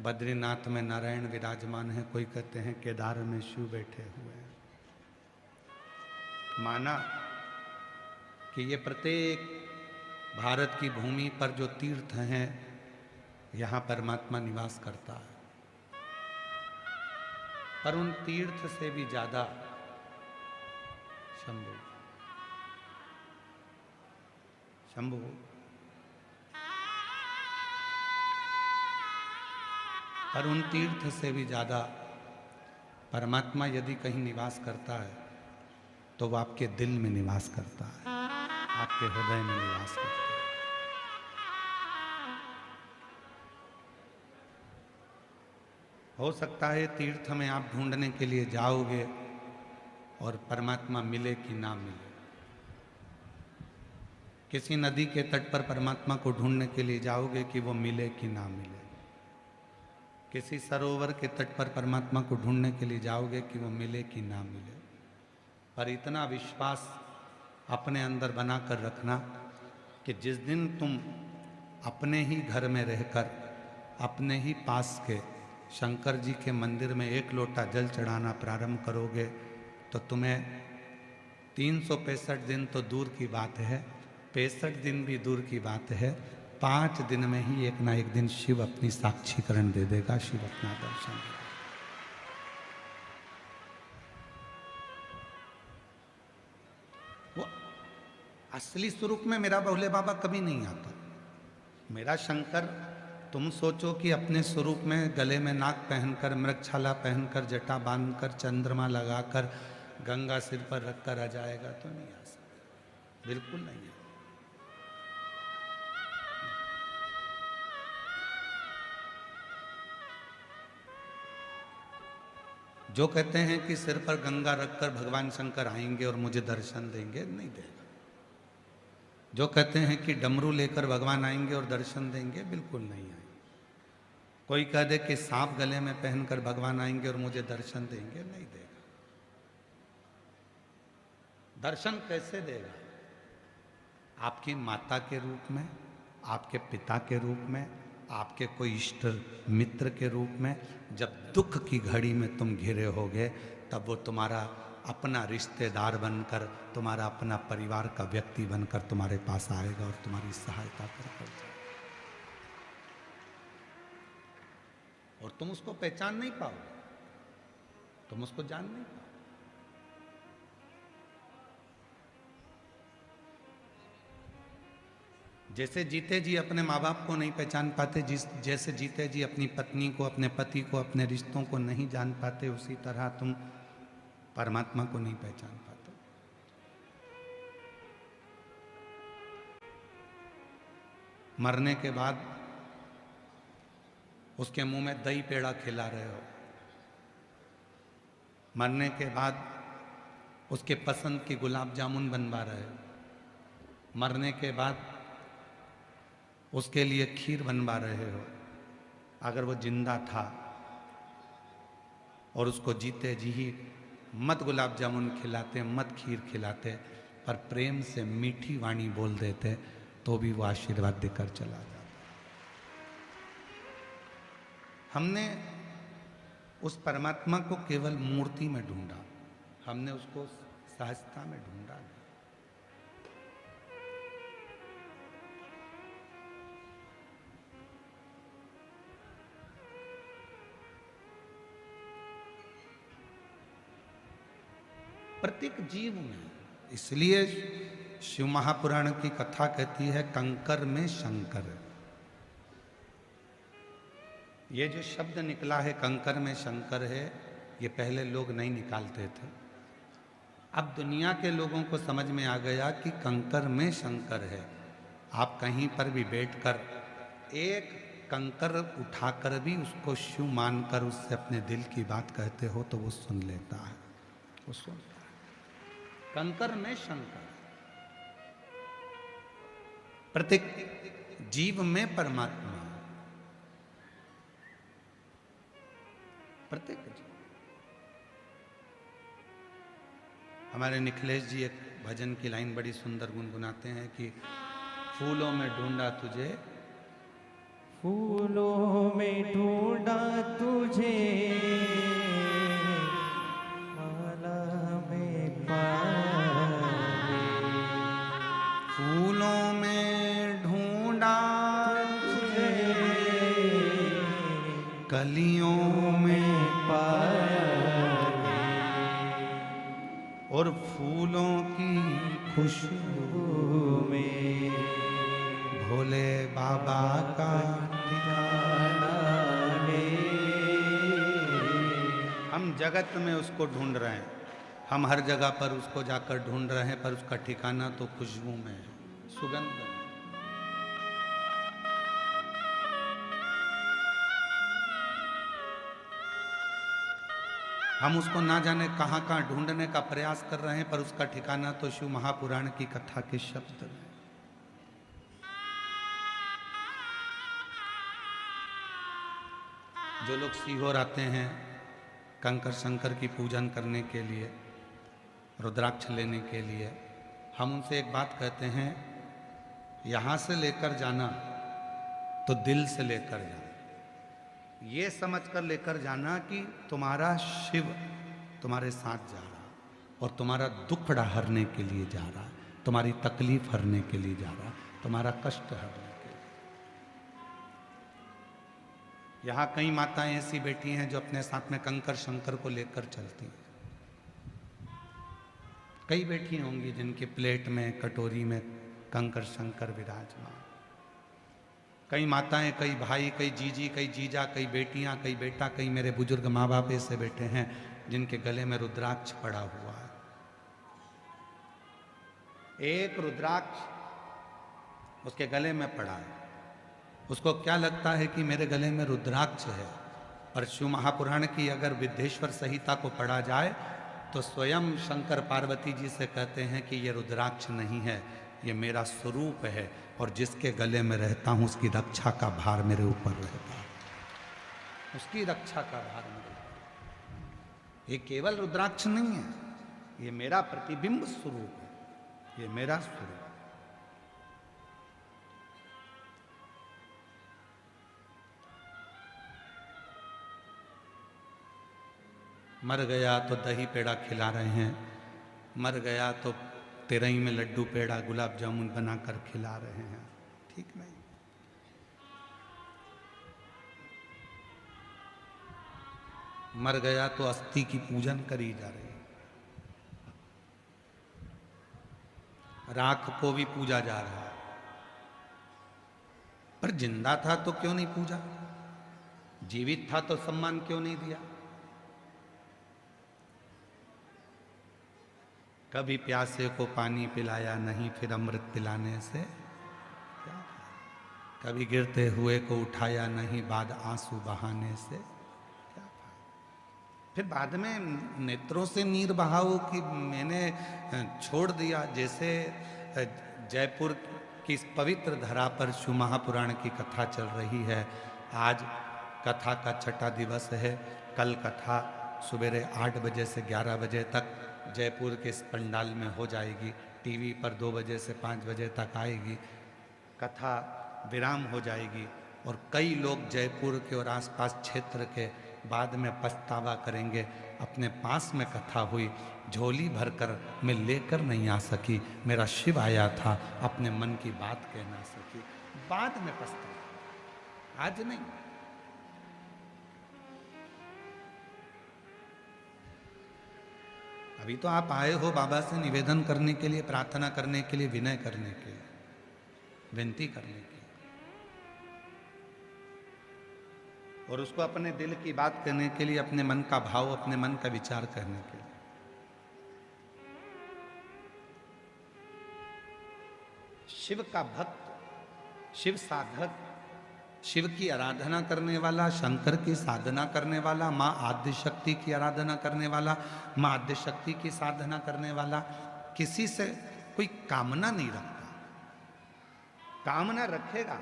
बद्रीनाथ में नारायण विराजमान है, कोई कहते हैं केदार में शिव बैठे हुए हैं। माना कि ये प्रत्येक भारत की भूमि पर जो तीर्थ हैं यहाँ परमात्मा निवास करता है, पर उन तीर्थ से भी ज्यादा शंभु शंभु पर उन तीर्थ से भी ज्यादा परमात्मा यदि कहीं निवास करता है तो वो आपके दिल में निवास करता है, आपके हृदय में निवास करता है। हो सकता है तीर्थ में आप ढूंढने के लिए जाओगे और परमात्मा मिले कि ना मिले। किसी नदी के तट पर परमात्मा को ढूंढने के लिए जाओगे कि वो मिले कि ना मिले। किसी सरोवर के तट पर परमात्मा को ढूंढने के लिए जाओगे कि वो मिले कि ना मिले। पर इतना विश्वास अपने अंदर बना कर रखना कि जिस दिन तुम अपने ही घर में रहकर अपने ही पास के शंकर जी के मंदिर में एक लोटा जल चढ़ाना प्रारंभ करोगे तो तुम्हें 365 दिन तो दूर की बात है, 65 दिन भी दूर की बात है, 5 दिन में ही एक ना एक दिन शिव अपनी साक्षीकरण दे देगा, शिव अपना दर्शन देगा। वो असली स्वरूप में मेरा भोले बाबा कभी नहीं आता। मेरा शंकर, तुम सोचो कि अपने स्वरूप में गले में नाक पहनकर, मृगछाला पहनकर, जटा बांधकर, चंद्रमा लगाकर, गंगा सिर पर रखकर आ जाएगा तो नहीं आ सकता, बिल्कुल नहीं है। जो कहते हैं कि सिर पर गंगा रखकर भगवान शंकर आएंगे और मुझे दर्शन देंगे, नहीं देगा। जो कहते हैं कि डमरू लेकर भगवान आएंगे और दर्शन देंगे, बिल्कुल नहीं आएंगे। कोई कह दे कि सांप गले में पहनकर भगवान आएंगे और मुझे दर्शन देंगे, नहीं देगा। दर्शन कैसे देगा? आपकी माता के रूप में, आपके पिता के रूप में, आपके कोई इष्ट मित्र के रूप में। जब दुख की घड़ी में तुम घिरे होगे तब वो तुम्हारा अपना रिश्तेदार बनकर, तुम्हारा अपना परिवार का व्यक्ति बनकर तुम्हारे पास आएगा और तुम्हारी सहायता कर जाएगा। और तुम उसको पहचान नहीं पाओगे, तुम उसको जान नहीं पाओगे। जैसे जीते जी अपने माँ बाप को नहीं पहचान पाते, जैसे जीते जी अपनी पत्नी को, अपने पति को, अपने रिश्तों को नहीं जान पाते, उसी तरह तुम परमात्मा को नहीं पहचान पाते। मरने के बाद उसके मुंह में दही पेड़ा खिला रहे हो, मरने के बाद उसके पसंद की गुलाब जामुन बनवा रहे हो, मरने के बाद उसके लिए खीर बनवा रहे हो। अगर वो जिंदा था और उसको जीते जी ही मत गुलाब जामुन खिलाते, मत खीर खिलाते, पर प्रेम से मीठी वाणी बोल देते, तो भी वो आशीर्वाद देकर चला जाता। हमने उस परमात्मा को केवल मूर्ति में ढूंढा, हमने उसको सहजता में ढूंढा नहीं। प्रत्येक जीव में, इसलिए शिव महापुराण की कथा कहती है कंकर में शंकर। ये जो शब्द निकला है कंकर में शंकर है, ये पहले लोग नहीं निकालते थे। अब दुनिया के लोगों को समझ में आ गया कि कंकर में शंकर है। आप कहीं पर भी बैठकर एक कंकर उठाकर भी उसको शिव मानकर उससे अपने दिल की बात कहते हो तो वो सुन लेता है, वो सुनता है। कंकर में शंकर, प्रत्येक जीव में परमात्मा, प्रत्येक जीव। हमारे निखिलेश जी एक भजन की लाइन बड़ी सुंदर गुनगुनाते हैं कि फूलों में ढूंढा तुझे, फूलों में ढूंढा तुझे, माला में पाए, फूलों में ढूंढा तुझे, कलियों में पाया, और फूलों की खुशबू में भोले बाबा का ठिकाना है। हम जगत में उसको ढूंढ रहे हैं, हम हर जगह पर उसको जाकर ढूंढ रहे हैं, पर उसका ठिकाना तो खुशबू में है, सुगंध में। हम उसको ना जाने कहां कहां ढूंढने का प्रयास कर रहे हैं, पर उसका ठिकाना तो शिव महापुराण की कथा के शब्द है। जो लोग सीहोर आते हैं कंकर शंकर की पूजन करने के लिए, रुद्राक्ष लेने के लिए, हम उनसे एक बात कहते हैं, यहाँ से लेकर जाना तो दिल से लेकर जाना, ये समझकर लेकर जाना कि तुम्हारा शिव तुम्हारे साथ जा रहा और तुम्हारा दुखड़ा हरने के लिए जा रहा, तुम्हारी तकलीफ हरने के लिए जा रहा, तुम्हारा कष्ट हरने के लिए। यहाँ कई माताएं ऐसी बैठी हैं जो अपने साथ में कंकर शंकर को लेकर चलती हैं। कई बैठी होंगी जिनके प्लेट में कटोरी में कंकर शंकर विराजमान। कई माताएं, कई भाई, कई जीजी, कई जीजा, कई बेटियां, कई बेटा, कई मेरे बुजुर्ग माँ बाप ऐसे बैठे हैं जिनके गले में रुद्राक्ष पड़ा हुआ है। एक रुद्राक्ष उसके गले में पड़ा है, उसको क्या लगता है कि मेरे गले में रुद्राक्ष है। और शिव महापुराण की अगर विद्येश्वर संहिता को पढ़ा जाए तो स्वयं शंकर पार्वती जी से कहते हैं कि ये रुद्राक्ष नहीं है, ये मेरा स्वरूप है, और जिसके गले में रहता हूँ उसकी रक्षा का भार मेरे ऊपर रहता है, उसकी रक्षा का भार मेरे ऊपर। ये केवल रुद्राक्ष नहीं है, ये मेरा प्रतिबिंब स्वरूप है, ये मेरा स्वरूप। मर गया तो दही पेड़ा खिला रहे हैं, मर गया तो तेरही में लड्डू पेड़ा गुलाब जामुन बनाकर खिला रहे हैं, ठीक नहीं। मर गया तो अस्थि की पूजन करी जा रही है, राख को भी पूजा जा रहा है, पर जिंदा था तो क्यों नहीं पूजा, जीवित था तो सम्मान क्यों नहीं दिया। कभी प्यासे को पानी पिलाया नहीं, फिर अमृत पिलाने से क्या, कभी गिरते हुए को उठाया नहीं, बाद आंसू बहाने से क्या। फिर बाद में नेत्रों से नीर बहाओ कि मैंने छोड़ दिया। जैसे जयपुर की इस पवित्र धरा पर शिव महापुराण की कथा चल रही है, आज कथा का छठा दिवस है। कल कथा सवेरे 8 बजे से 11 बजे तक जयपुर के इस पंडाल में हो जाएगी, टीवी पर 2 बजे से 5 बजे तक आएगी, कथा विराम हो जाएगी। और कई लोग जयपुर के और आसपास क्षेत्र के बाद में पछतावा करेंगे, अपने पास में कथा हुई, झोली भरकर मैं लेकर नहीं आ सकी, मेरा शिव आया था, अपने मन की बात कह ना सकी, बाद में पछतावा, आज नहीं। अभी तो आप आए हो बाबा से निवेदन करने के लिए, प्रार्थना करने के लिए, विनय करने के लिए, विनती करने के लिए, और उसको अपने दिल की बात करने के लिए, अपने मन का भाव, अपने मन का विचार करने के लिए। शिव का भक्त, शिव साधक शिव की आराधना करने वाला, शंकर की साधना करने वाला, माँ आद्य शक्ति की आराधना करने वाला, माँ आद्य शक्ति की साधना करने वाला किसी से कोई कामना नहीं रखता। कामना रखेगा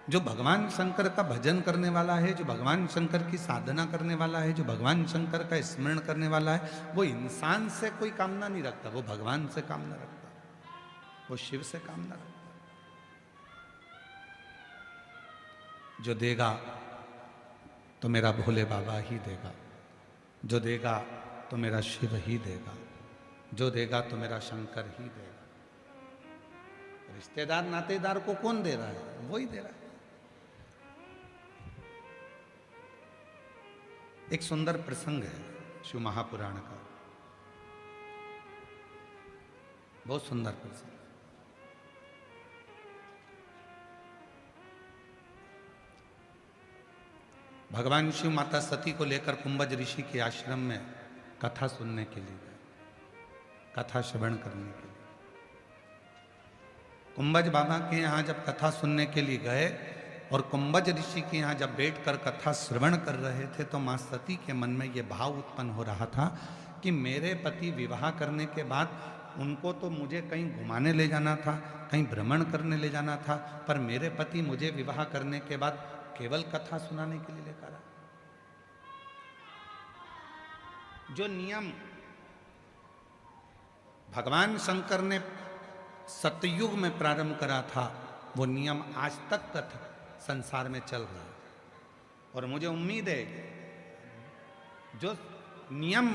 जो भगवान शंकर का भजन करने वाला है, जो भगवान शंकर की साधना करने वाला है, जो भगवान शंकर का स्मरण करने वाला है, वो इंसान से कोई कामना नहीं रखता, वो भगवान से कामना रखता, वो शिव से कामना रखता। जो देगा तो मेरा भोले बाबा ही देगा, जो देगा तो मेरा शिव ही देगा, जो देगा तो मेरा शंकर ही देगा। रिश्तेदार नातेदार को कौन दे रहा है? वही दे रहा है। एक सुंदर प्रसंग है शिव महापुराण का, बहुत सुंदर प्रसंग। भगवान शिव माता सती को लेकर कुंभज ऋषि के आश्रम में कथा सुनने के लिए गए, कथा श्रवण करने के लिए। कुंभज बाबा के यहाँ जब कथा सुनने के लिए गए और कुंभज ऋषि के यहाँ जब बैठकर कथा श्रवण कर रहे थे, तो माँ सती के मन में ये भाव उत्पन्न हो रहा था कि मेरे पति विवाह करने के बाद उनको तो मुझे कहीं घुमाने ले जाना था, कहीं भ्रमण करने ले जाना था, पर मेरे पति मुझे विवाह करने के बाद केवल कथा सुनाने के लिए लेकर आए। जो नियम भगवान शंकर ने सतयुग में प्रारंभ करा था, वो नियम आज तक संसार में चल रहा है। और मुझे उम्मीद है जो नियम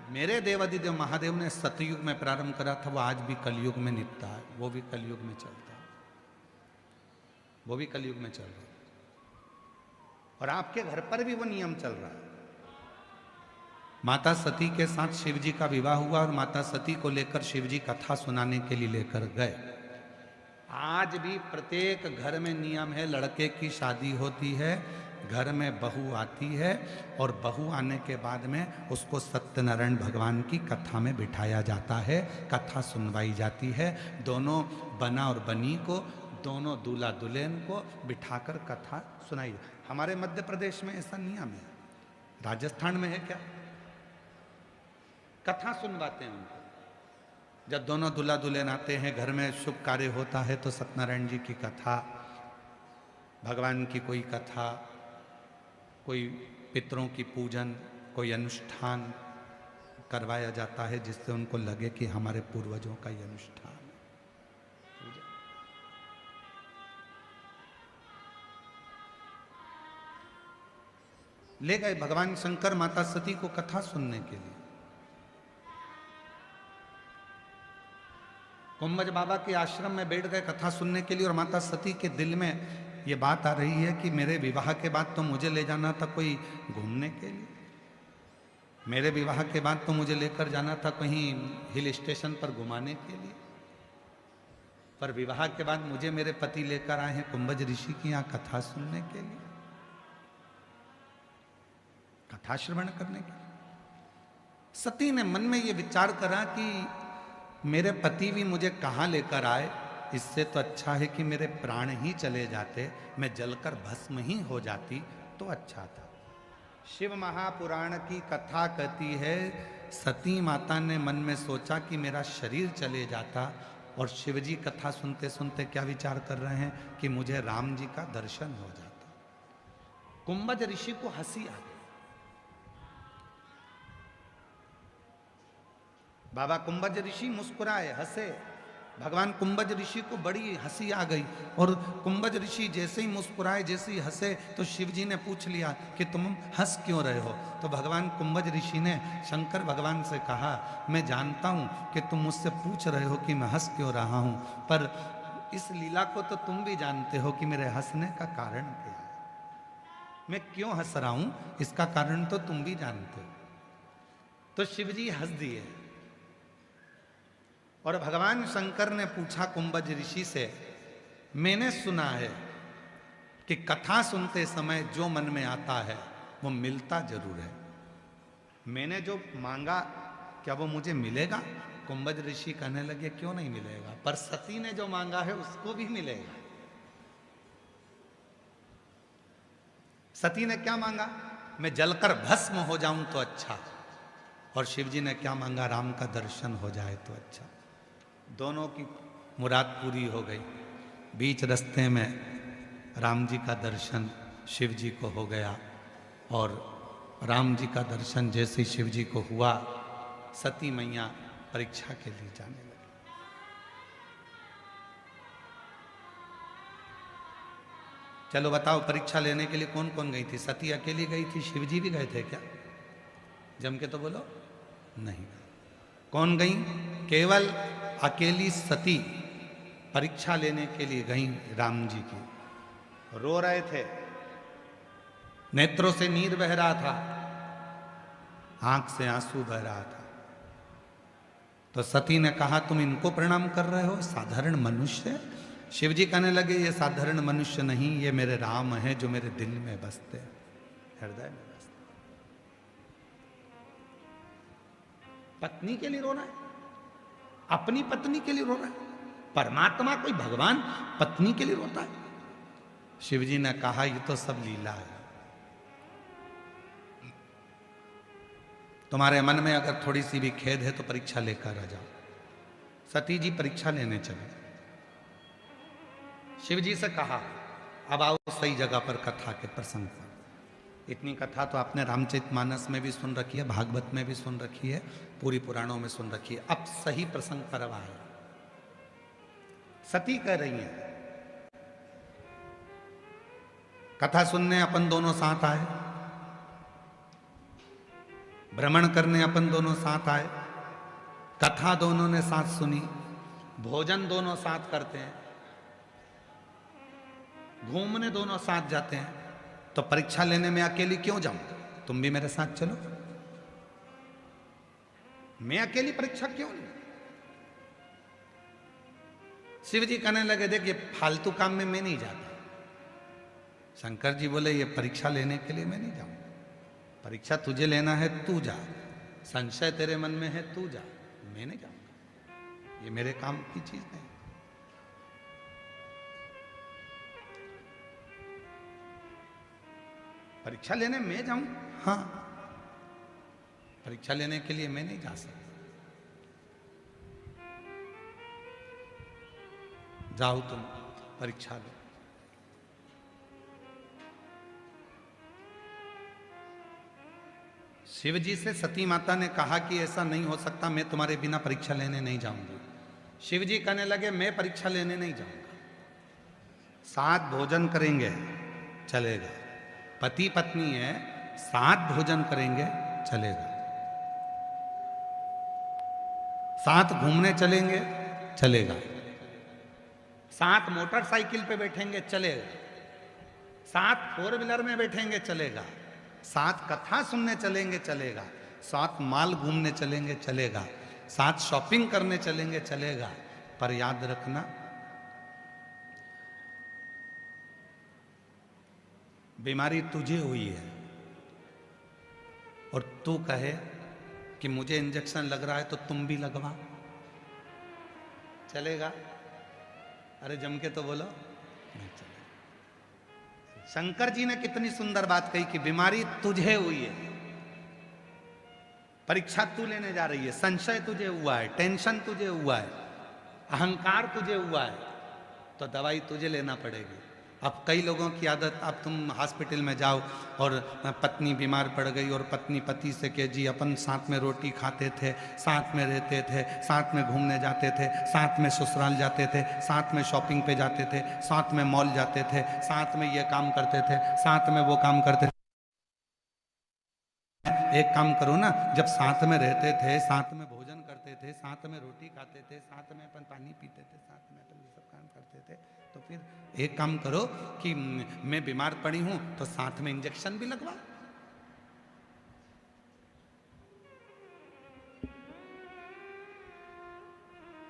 मेरे देवादिदेव महादेव ने सतयुग में प्रारंभ करा था, वो आज भी कलयुग में निपटा है, वो भी कलयुग में चलता है, वो भी कलयुग में चल रहा है। और आपके घर पर भी वो नियम चल रहा है। माता सती के साथ शिव जी का विवाह हुआ और माता सती को लेकर शिव जी कथा सुनाने के लिए लेकर गए। आज भी प्रत्येक घर में नियम है, लड़के की शादी होती है, घर में बहू आती है और बहू आने के बाद में उसको सत्यनारायण भगवान की कथा में बिठाया जाता है, कथा सुनवाई जाती है। दोनों बना और बनी को, दोनों दूल्हा दुल्हन को बिठाकर कथा सुनाई। हमारे मध्य प्रदेश में ऐसा नियम है, राजस्थान में है क्या? कथा सुनवाते हैं उनको। जब दोनों दूल्हा दुल्हन आते हैं, घर में शुभ कार्य होता है, तो सत्यनारायण जी की कथा, भगवान की कोई कथा, कोई पितरों की पूजन, कोई अनुष्ठान करवाया जाता है, जिससे उनको लगे कि हमारे पूर्वजों का ये अनुष्ठान है। ले गए भगवान शंकर माता सती को कथा सुनने के लिए। कुंभज बाबा के आश्रम में बैठ गए कथा सुनने के लिए, और माता सती के दिल में ये बात आ रही है कि मेरे विवाह के बाद तो मुझे ले जाना था कोई घूमने के लिए, मेरे विवाह के बाद तो मुझे लेकर जाना था कहीं हिल स्टेशन पर घुमाने के लिए, पर विवाह के बाद मुझे मेरे पति लेकर आए हैं कुंभज ऋषि की यहाँ कथा सुनने के लिए, कथा श्रवण करने के लिए। सती ने मन में ये विचार करा कि मेरे पति भी मुझे कहाँ लेकर आए, इससे तो अच्छा है कि मेरे प्राण ही चले जाते, मैं जलकर भस्म ही हो जाती तो अच्छा था। शिव महापुराण की कथा कहती है, सती माता ने मन में सोचा कि मेरा शरीर चले जाता, और शिव जी कथा सुनते सुनते क्या विचार कर रहे हैं कि मुझे राम जी का दर्शन हो जाता। कुंभज ऋषि को हंसी आ गई। बाबा कुंभज ऋषि मुस्कुराए, हंसे। भगवान कुंभज ऋषि को बड़ी हंसी आ गई, और कुंभज ऋषि जैसे ही मुस्कुराए, जैसे ही हंसे, तो शिव जी ने पूछ लिया कि तुम हंस क्यों रहे हो? तो भगवान कुंभज ऋषि ने शंकर भगवान से कहा, मैं जानता हूँ कि तुम मुझसे पूछ रहे हो कि मैं हंस क्यों रहा हूँ, पर इस लीला को तो तुम भी जानते हो कि मेरे हंसने का कारण क्या है, मैं क्यों हंस रहा हूँ, इसका कारण तो तुम भी जानते हो। तो शिव जी हंस दिए, और भगवान शंकर ने पूछा कुंभज ऋषि से, मैंने सुना है कि कथा सुनते समय जो मन में आता है वो मिलता जरूर है, मैंने जो मांगा क्या वो मुझे मिलेगा? कुंभज ऋषि कहने लगे, क्यों नहीं मिलेगा, पर सती ने जो मांगा है उसको भी मिलेगा। सती ने क्या मांगा? मैं जलकर भस्म हो जाऊं तो अच्छा। और शिव जी ने क्या मांगा? राम का दर्शन हो जाए तो अच्छा। दोनों की मुराद पूरी हो गई। बीच रास्ते में राम जी का दर्शन शिव जी को हो गया, और राम जी का दर्शन जैसे ही शिव जी को हुआ, सती मैया परीक्षा के लिए जाने लगी। चलो बताओ, परीक्षा लेने के लिए कौन कौन गई थी? सती अकेली गई थी? शिव जी भी गए थे क्या? जम के तो बोलो। नहीं। कौन गई? केवल अकेली सती परीक्षा लेने के लिए गई राम जी की। रो रहे थे, नेत्रों से नीर बह रहा था, आंख से आंसू बह रहा था। तो सती ने कहा, तुम इनको प्रणाम कर रहे हो? साधारण मनुष्य। शिव जी कहने लगे, ये साधारण मनुष्य नहीं, ये मेरे राम हैं जो मेरे दिल में बसते, हृदय में बसते। पत्नी के लिए रो रहा है, अपनी पत्नी के लिए रो रहा है। परमात्मा कोई भगवान पत्नी के लिए रोता है? शिव जी ने कहा, ये तो सब लीला है। तुम्हारे मन में अगर थोड़ी सी भी खेद है तो परीक्षा लेकर आ जाओ। सती जी परीक्षा लेने चले। शिव जी से कहा, अब आओ सही जगह पर कथा के प्रसंग पर। इतनी कथा तो आपने रामचरितमानस में भी सुन रखी है, भागवत में भी सुन रखी है, पूरी पुराणों में सुन रखी है। अब सही प्रसंग पर अब आए। सती कह रही है, कथा सुनने अपन दोनों साथ आए, भ्रमण करने अपन दोनों साथ आए, कथा दोनों ने साथ सुनी, भोजन दोनों साथ करते हैं, घूमने दोनों साथ जाते हैं, तो परीक्षा लेने में अकेली क्यों जाऊं? तुम भी मेरे साथ चलो। मैं अकेली परीक्षा क्यों लूं? शिव जी कहने लगे, देख ये फालतू काम में मैं नहीं जाता। शंकर जी बोले, ये परीक्षा लेने के लिए मैं नहीं जाऊंगा। परीक्षा तुझे लेना है, तू जा। संशय तेरे मन में है, तू जा, मैं नहीं जाऊंगा। ये मेरे काम की चीज नहीं। परीक्षा लेने मैं जाऊं? हाँ, परीक्षा लेने के लिए मैं नहीं जा सकता। जाओ तुम परीक्षा लो। शिव जी से सती माता ने कहा कि ऐसा नहीं हो सकता, मैं तुम्हारे बिना परीक्षा लेने नहीं जाऊंगी। शिव जी कहने लगे, मैं परीक्षा लेने नहीं जाऊंगा। साथ भोजन करेंगे चलेगा, पति पत्नी है, साथ भोजन करेंगे चलेगा, साथ घूमने चलेंगे चलेगा, साथ मोटरसाइकिल पे बैठेंगे चलेगा, साथ फोर व्हीलर में बैठेंगे चलेगा, साथ कथा सुनने चलेंगे चलेगा, साथ माल घूमने चलेंगे चलेगा, साथ शॉपिंग करने चलेंगे चलेगा। पर याद रखना, बीमारी तुझे हुई है और तू कहे कि मुझे इंजेक्शन लग रहा है तो तुम भी लगवा, चलेगा? अरे जम के तो बोलो, नहीं चलेगा। शंकर जी ने कितनी सुंदर बात कही कि बीमारी तुझे हुई है, परीक्षा तू लेने जा रही है, संशय तुझे हुआ है, टेंशन तुझे हुआ है, अहंकार तुझे हुआ है, तो दवाई तुझे लेना पड़ेगी। अब कई लोगों की आदत, अब तुम हॉस्पिटल में जाओ और पत्नी बीमार पड़ गई और पत्नी पति से कहे, जी अपन साथ में रोटी खाते थे, साथ में रहते थे, साथ में घूमने जाते थे, साथ में ससुराल जाते थे, साथ में शॉपिंग पे जाते थे, साथ में मॉल जाते थे, साथ में ये काम करते थे, साथ में वो काम करते थे। एक काम करो ना, जब साथ में रहते थे, साथ में भोजन करते थे, साथ में रोटी खाते थे, साथ में अपन पानी पीते थे, साथ में अपन ये सब काम करते थे, तो फिर एक काम करो कि मैं बीमार पड़ी हूं तो साथ में इंजेक्शन भी लगवा,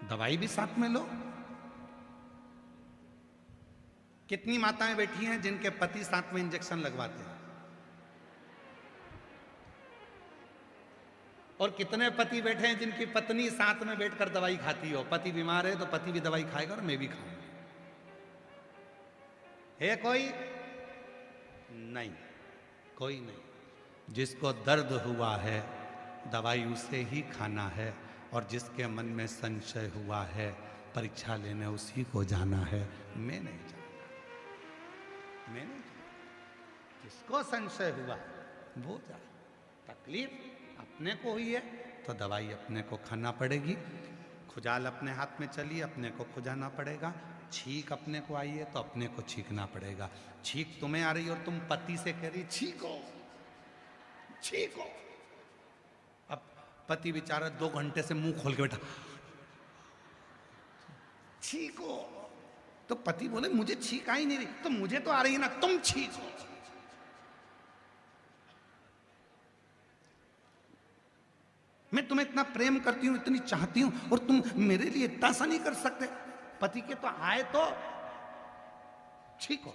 दवाई भी साथ में लो। कितनी माताएं बैठी हैं जिनके पति साथ में इंजेक्शन लगवाते हैं, और कितने पति बैठे हैं जिनकी पत्नी साथ में बैठकर दवाई खाती हो। पति बीमार है तो पति भी दवाई खाएगा और मैं भी खाऊंगा। है कोई? नहीं। कोई नहीं। जिसको दर्द हुआ है दवाई उसे ही खाना है, और जिसके मन में संशय हुआ है परीक्षा लेने उसी को जाना है। मैं नहीं जानता, मैं नहीं जानता। जिसको संशय हुआ वो जाए। तकलीफ अपने को हुई है तो दवाई अपने को खाना पड़ेगी। खुजाल अपने हाथ में चली, अपने को खुजाना पड़ेगा। छींक अपने को आई है तो अपने को छींकना पड़ेगा। छींक तुम्हें आ रही और तुम पति से कह रही छींको छींको। अब पति बेचारा 2 घंटे से मुंह खोल के बैठा, छींको। तो पति बोले मुझे छींक आई नहीं रही, तो मुझे तो आ रही है ना, तुम छींको। मैं तुम्हें इतना प्रेम करती हूं, इतनी चाहती हूं, और तुम मेरे लिए इतना सा नहीं कर सकते। पति के तो आए तो छींको।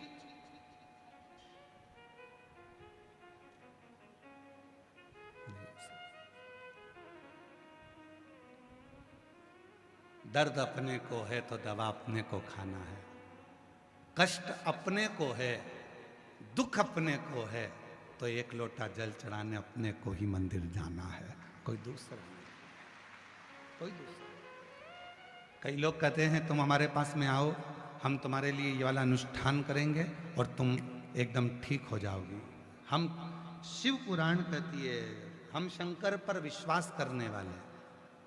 दर्द अपने को है तो दवा अपने को खाना है। कष्ट अपने को है, दुख अपने को है, तो 1 लोटा जल चढ़ाने अपने को ही मंदिर जाना है, कोई दूसरा नहीं, कोई दूसरा। कई लोग कहते हैं तुम हमारे पास में आओ, हम तुम्हारे लिए ये वाला अनुष्ठान करेंगे और तुम एकदम ठीक हो जाओगी। हम शिव पुराण कहती है, हम शंकर पर विश्वास करने वाले,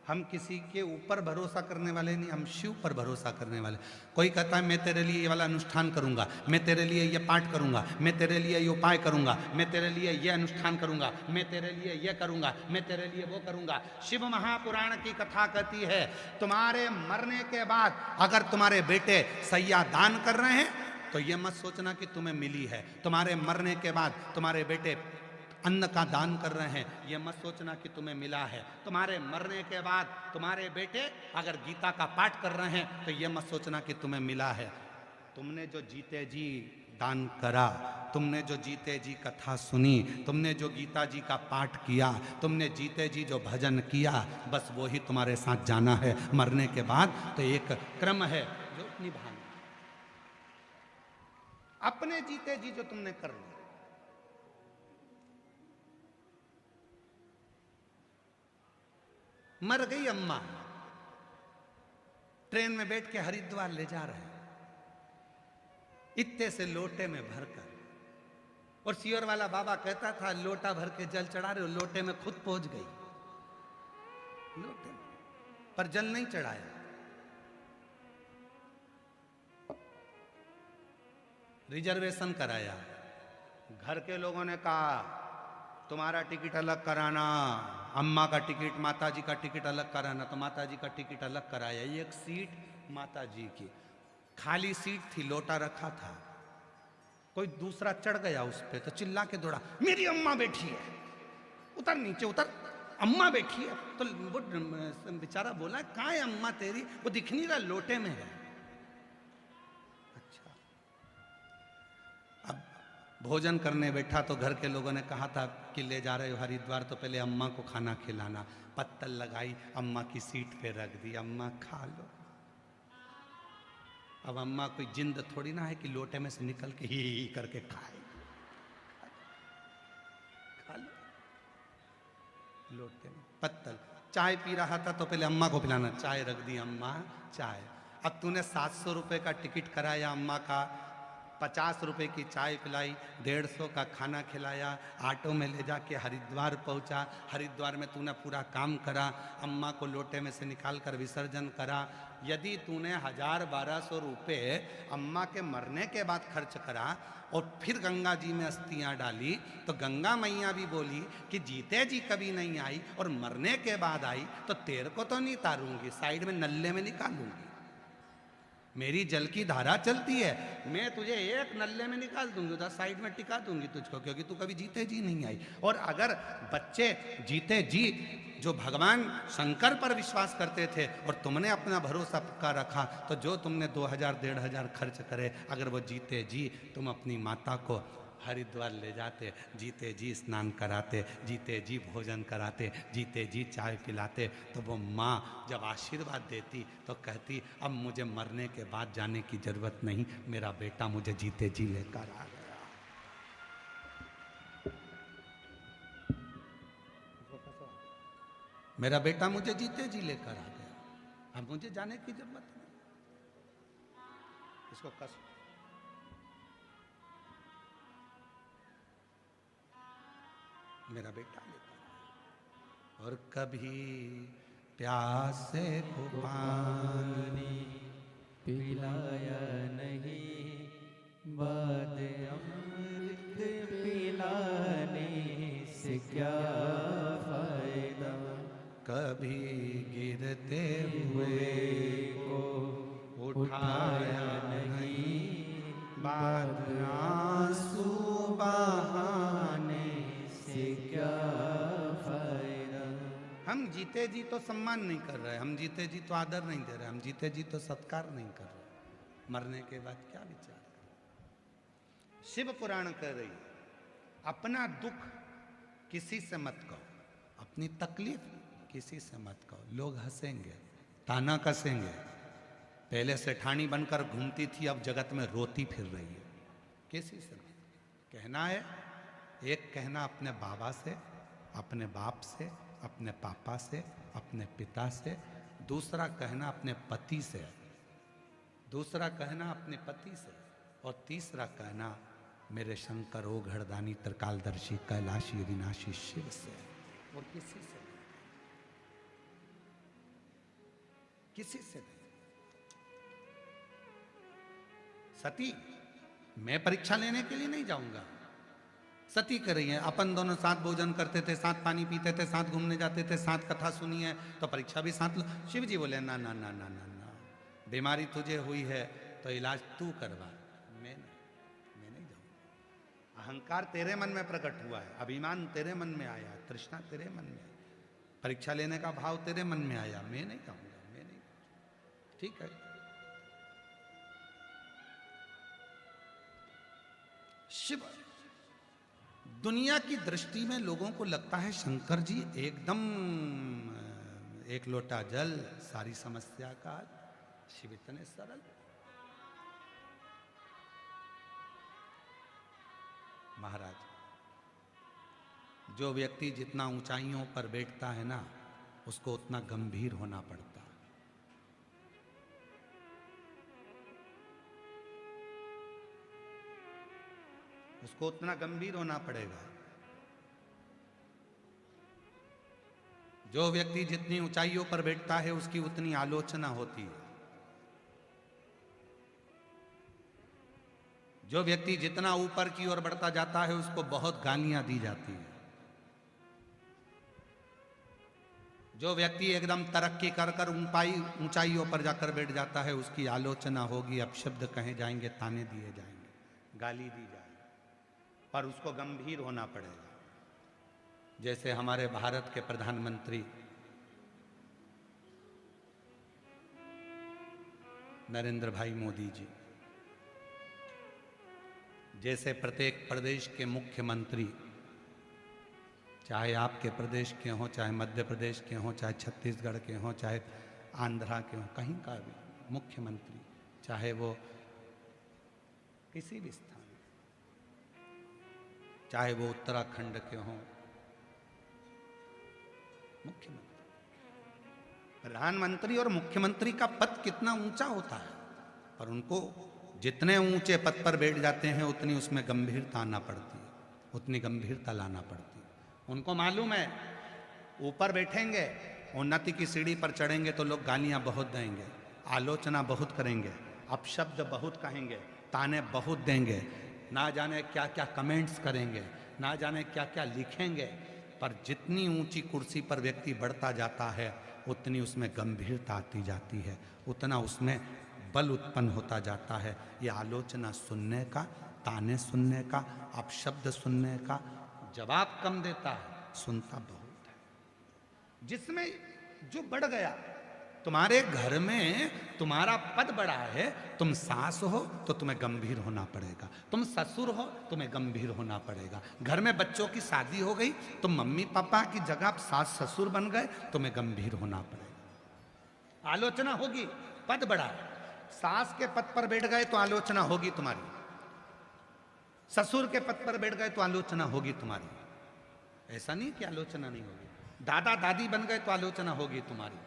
हम किसी के ऊपर भरोसा करने वाले नहीं, हम शिव पर भरोसा करने वाले। कोई कहता है मैं तेरे लिए ये वाला अनुष्ठान करूंगा, मैं तेरे लिए ये पाठ करूंगा, मैं तेरे लिए ये उपाय करूंगा, मैं तेरे लिए ये अनुष्ठान करूंगा, मैं तेरे लिए ये करूंगा, मैं तेरे लिए वो करूंगा। शिव महापुराण की कथा कहती है तुम्हारे मरने के बाद अगर तुम्हारे बेटे सैया दान कर रहे हैं तो ये मत सोचना कि तुम्हें मिली है। तुम्हारे मरने के बाद तुम्हारे बेटे अन्न का दान कर रहे हैं, यह मत सोचना कि तुम्हें मिला है। तुम्हारे मरने के बाद तुम्हारे बेटे अगर गीता का पाठ कर रहे हैं तो यह मत सोचना कि तुम्हें मिला है। तुमने जो जीते जी दान करा, तुमने जो जीते जी कथा सुनी, तुमने जो गीता जी का पाठ किया, तुमने जीते जी जो भजन किया, बस वो ही तुम्हारे साथ जाना है। मरने के बाद तो एक क्रम है जो निभाना। अपने जीते जी जो तुमने कर लिया, मर गई अम्मा, ट्रेन में बैठ के हरिद्वार ले जा रहे हैं इत्ते से लोटे में भरकर, और सियोर वाला बाबा कहता था लोटा भर के जल चढ़ा रहे हो, लोटे में खुद पहुंच गई, लोटे में, पर जल नहीं चढ़ाया। रिजर्वेशन कराया, घर के लोगों ने कहा तुम्हारा टिकट अलग कराना, अम्मा का टिकट, माताजी का टिकट अलग कराना, तो माताजी का टिकट अलग कराया। एक सीट माताजी की खाली सीट थी, लोटा रखा था, कोई दूसरा चढ़ गया उस पे तो चिल्ला के दौड़ा, मेरी अम्मा बैठी है, उतर नीचे उतर, अम्मा बैठी है। तो वो बेचारा बोला कहाँ है अम्मा तेरी, वो दिख नहीं रहा, लोटे में है। अच्छा, अब भोजन करने बैठा तो घर के लोगों ने कहा था कि ले जा रहे हो हरिद्वार तो पहले अम्मा को खाना खिलाना। पत्तल लगाई, अम्मा की सीट पे रख दी, अम्मा खा लो। अब अम्मा कोई जिंद थोड़ी ना है कि लोटे में से निकल के ही करके खाए, खा लो लोटे में। पत्तल, चाय पी रहा था तो पहले अम्मा को पिलाना, चाय रख दी, अम्मा चाय। अब तूने 700 रुपए का टिकट कराया अम्मा का, 50 रुपए की चाय पिलाई, 150 का खाना खिलाया, ऑटो में ले जाके हरिद्वार पहुंचा। हरिद्वार में तूने पूरा काम करा, अम्मा को लोटे में से निकाल कर विसर्जन करा। यदि तूने 1000-1200 रुपए अम्मा के मरने के बाद खर्च करा और फिर गंगा जी में अस्थियां डाली, तो गंगा मैया भी बोली कि जीते जी कभी नहीं आई और मरने के बाद आई तो तेरे को तो नहीं तारूंगी, साइड में नल्ले में निकालूंगी। मेरी जल की धारा चलती है, मैं तुझे एक नल्ले में निकाल दूंगी, उधर साइड में टिका दूंगी तुझको, क्योंकि तू कभी जीते जी नहीं आई। और अगर बच्चे जीते जी जो भगवान शंकर पर विश्वास करते थे और तुमने अपना भरोसा पक्का रखा, तो जो तुमने 2000-1500 खर्च करे, अगर वो जीते जी तुम अपनी माता को हरिद्वार ले जाते, जीते जी स्नान कराते, जीते जी भोजन कराते, जीते जी चाय पिलाते, तो वो माँ जब आशीर्वाद देती तो कहती अब मुझे मरने के बाद जाने की जरूरत नहीं, मेरा बेटा मुझे जीते जी लेकर आ गया। मेरा बेटा मुझे जीते जी लेकर आ गया, अब मुझे जाने की जरूरत नहीं। इसको कस मेरा बेटा लेकर आया। और कभी प्यासे को पानी पिलाया नहीं, बाद अमृत पिलाने से क्या फायदा। कभी गिरते हुए को उठाया नहीं, बाद आंसू बहाने से क्या फायदा। हम जीते जी तो सम्मान नहीं कर रहे, हम जीते जी तो आदर नहीं दे रहे, हम जीते जी तो सत्कार नहीं कर रहे, मरने के बाद क्या विचार कर। शिव पुराण कह रही है अपना दुख किसी से मत कहो, अपनी तकलीफ किसी से मत कहो, लोग हंसेंगे, ताना कसेंगे। पहले सेठानी बनकर घूमती थी, अब जगत में रोती फिर रही है, किसी से नहीं कहना है। एक कहना अपने बाबा से, अपने बाप से, अपने पापा से, अपने पिता से। दूसरा कहना अपने पति से, दूसरा कहना अपने पति से, और तीसरा कहना मेरे शंकर ओ घरदानी त्रिकालदर्शी कैलाशी विनाशी शिव से, और किसी से नहीं, किसी से नहीं। सती मैं परीक्षा लेने के लिए नहीं जाऊंगा, सती कर रही है। अपन दोनों साथ भोजन करते थे, साथ पानी पीते थे, साथ घूमने जाते थे, साथ कथा सुनी है, तो परीक्षा भी साथ लो। शिव जी बोले ना ना ना ना ना ना, बीमारी तुझे हुई है तो इलाज तू करवा, मैं नहीं जाऊंगा। अहंकार तेरे मन में प्रकट हुआ है, अभिमान तेरे मन में आया, तृष्णा तेरे मन में, परीक्षा लेने का भाव तेरे मन में आया, मैं नहीं जाऊंगा, मैं नहीं। ठीक है, शिव दुनिया की दृष्टि में लोगों को लगता है शंकर जी एकदम एक लोटा जल सारी समस्या का हल। शिव इतने सरल। महाराज, जो व्यक्ति जितना ऊंचाइयों पर बैठता है ना, उसको उतना गंभीर होना पड़ता है। उसको उतना गंभीर होना पड़ेगा। जो व्यक्ति जितनी ऊंचाइयों पर बैठता है उसकी उतनी आलोचना होती है। जो व्यक्ति जितना ऊपर की ओर बढ़ता जाता है उसको बहुत गालियां दी जाती है। जो व्यक्ति एकदम तरक्की कर कर ऊंचाइयों पर जाकर बैठ जाता है उसकी आलोचना होगी, अपशब्द कहे जाएंगे, ताने दिए जाएंगे, गाली दी जाएगी, पर उसको गंभीर होना पड़ेगा। जैसे हमारे भारत के प्रधानमंत्री नरेंद्र भाई मोदी जी, जैसे प्रत्येक प्रदेश के मुख्यमंत्री, चाहे आपके प्रदेश के हों, चाहे मध्य प्रदेश के हों, चाहे छत्तीसगढ़ के हों, चाहे आंध्रा के हों, कहीं का भी मुख्यमंत्री, चाहे वो किसी भी स्थान, चाहे वो उत्तराखंड के हों, मुख्यमंत्री, प्रधानमंत्री और मुख्यमंत्री का पद कितना ऊंचा होता है, पर उनको जितने ऊंचे पद पर बैठ जाते हैं उतनी उसमें गंभीरता आना पड़ती है, उतनी गंभीरता लाना पड़ती है। उनको मालूम है ऊपर बैठेंगे, उन्नति की सीढ़ी पर चढ़ेंगे तो लोग गालियां बहुत देंगे, आलोचना बहुत करेंगे, अपशब्द बहुत कहेंगे, ताने बहुत देंगे, ना जाने क्या क्या कमेंट्स करेंगे, ना जाने क्या क्या लिखेंगे, पर जितनी ऊंची कुर्सी पर व्यक्ति बढ़ता जाता है उतनी उसमें गंभीरता आती जाती है, उतना उसमें बल उत्पन्न होता जाता है। ये आलोचना सुनने का, ताने सुनने का, अपशब्द सुनने का जवाब कम देता है, सुनता बहुत है। जिसमें जो बढ़ गया, तुम्हारे घर में तुम्हारा पद बढ़ा है, तुम सास हो तो तुम्हें गंभीर होना पड़ेगा, तुम ससुर हो तुम्हें गंभीर होना पड़ेगा, घर में बच्चों की शादी हो गई, तुम मम्मी पापा की जगह सास ससुर बन गए, तुम्हें गंभीर होना पड़ेगा। आलोचना होगी, पद बढ़ा, सास के पद पर बैठ गए तो आलोचना होगी तुम्हारी, ससुर के पद पर बैठ गए तो आलोचना होगी तुम्हारी। ऐसा नहीं कि आलोचना नहीं होगी, दादा दादी बन गए तो आलोचना होगी तुम्हारी।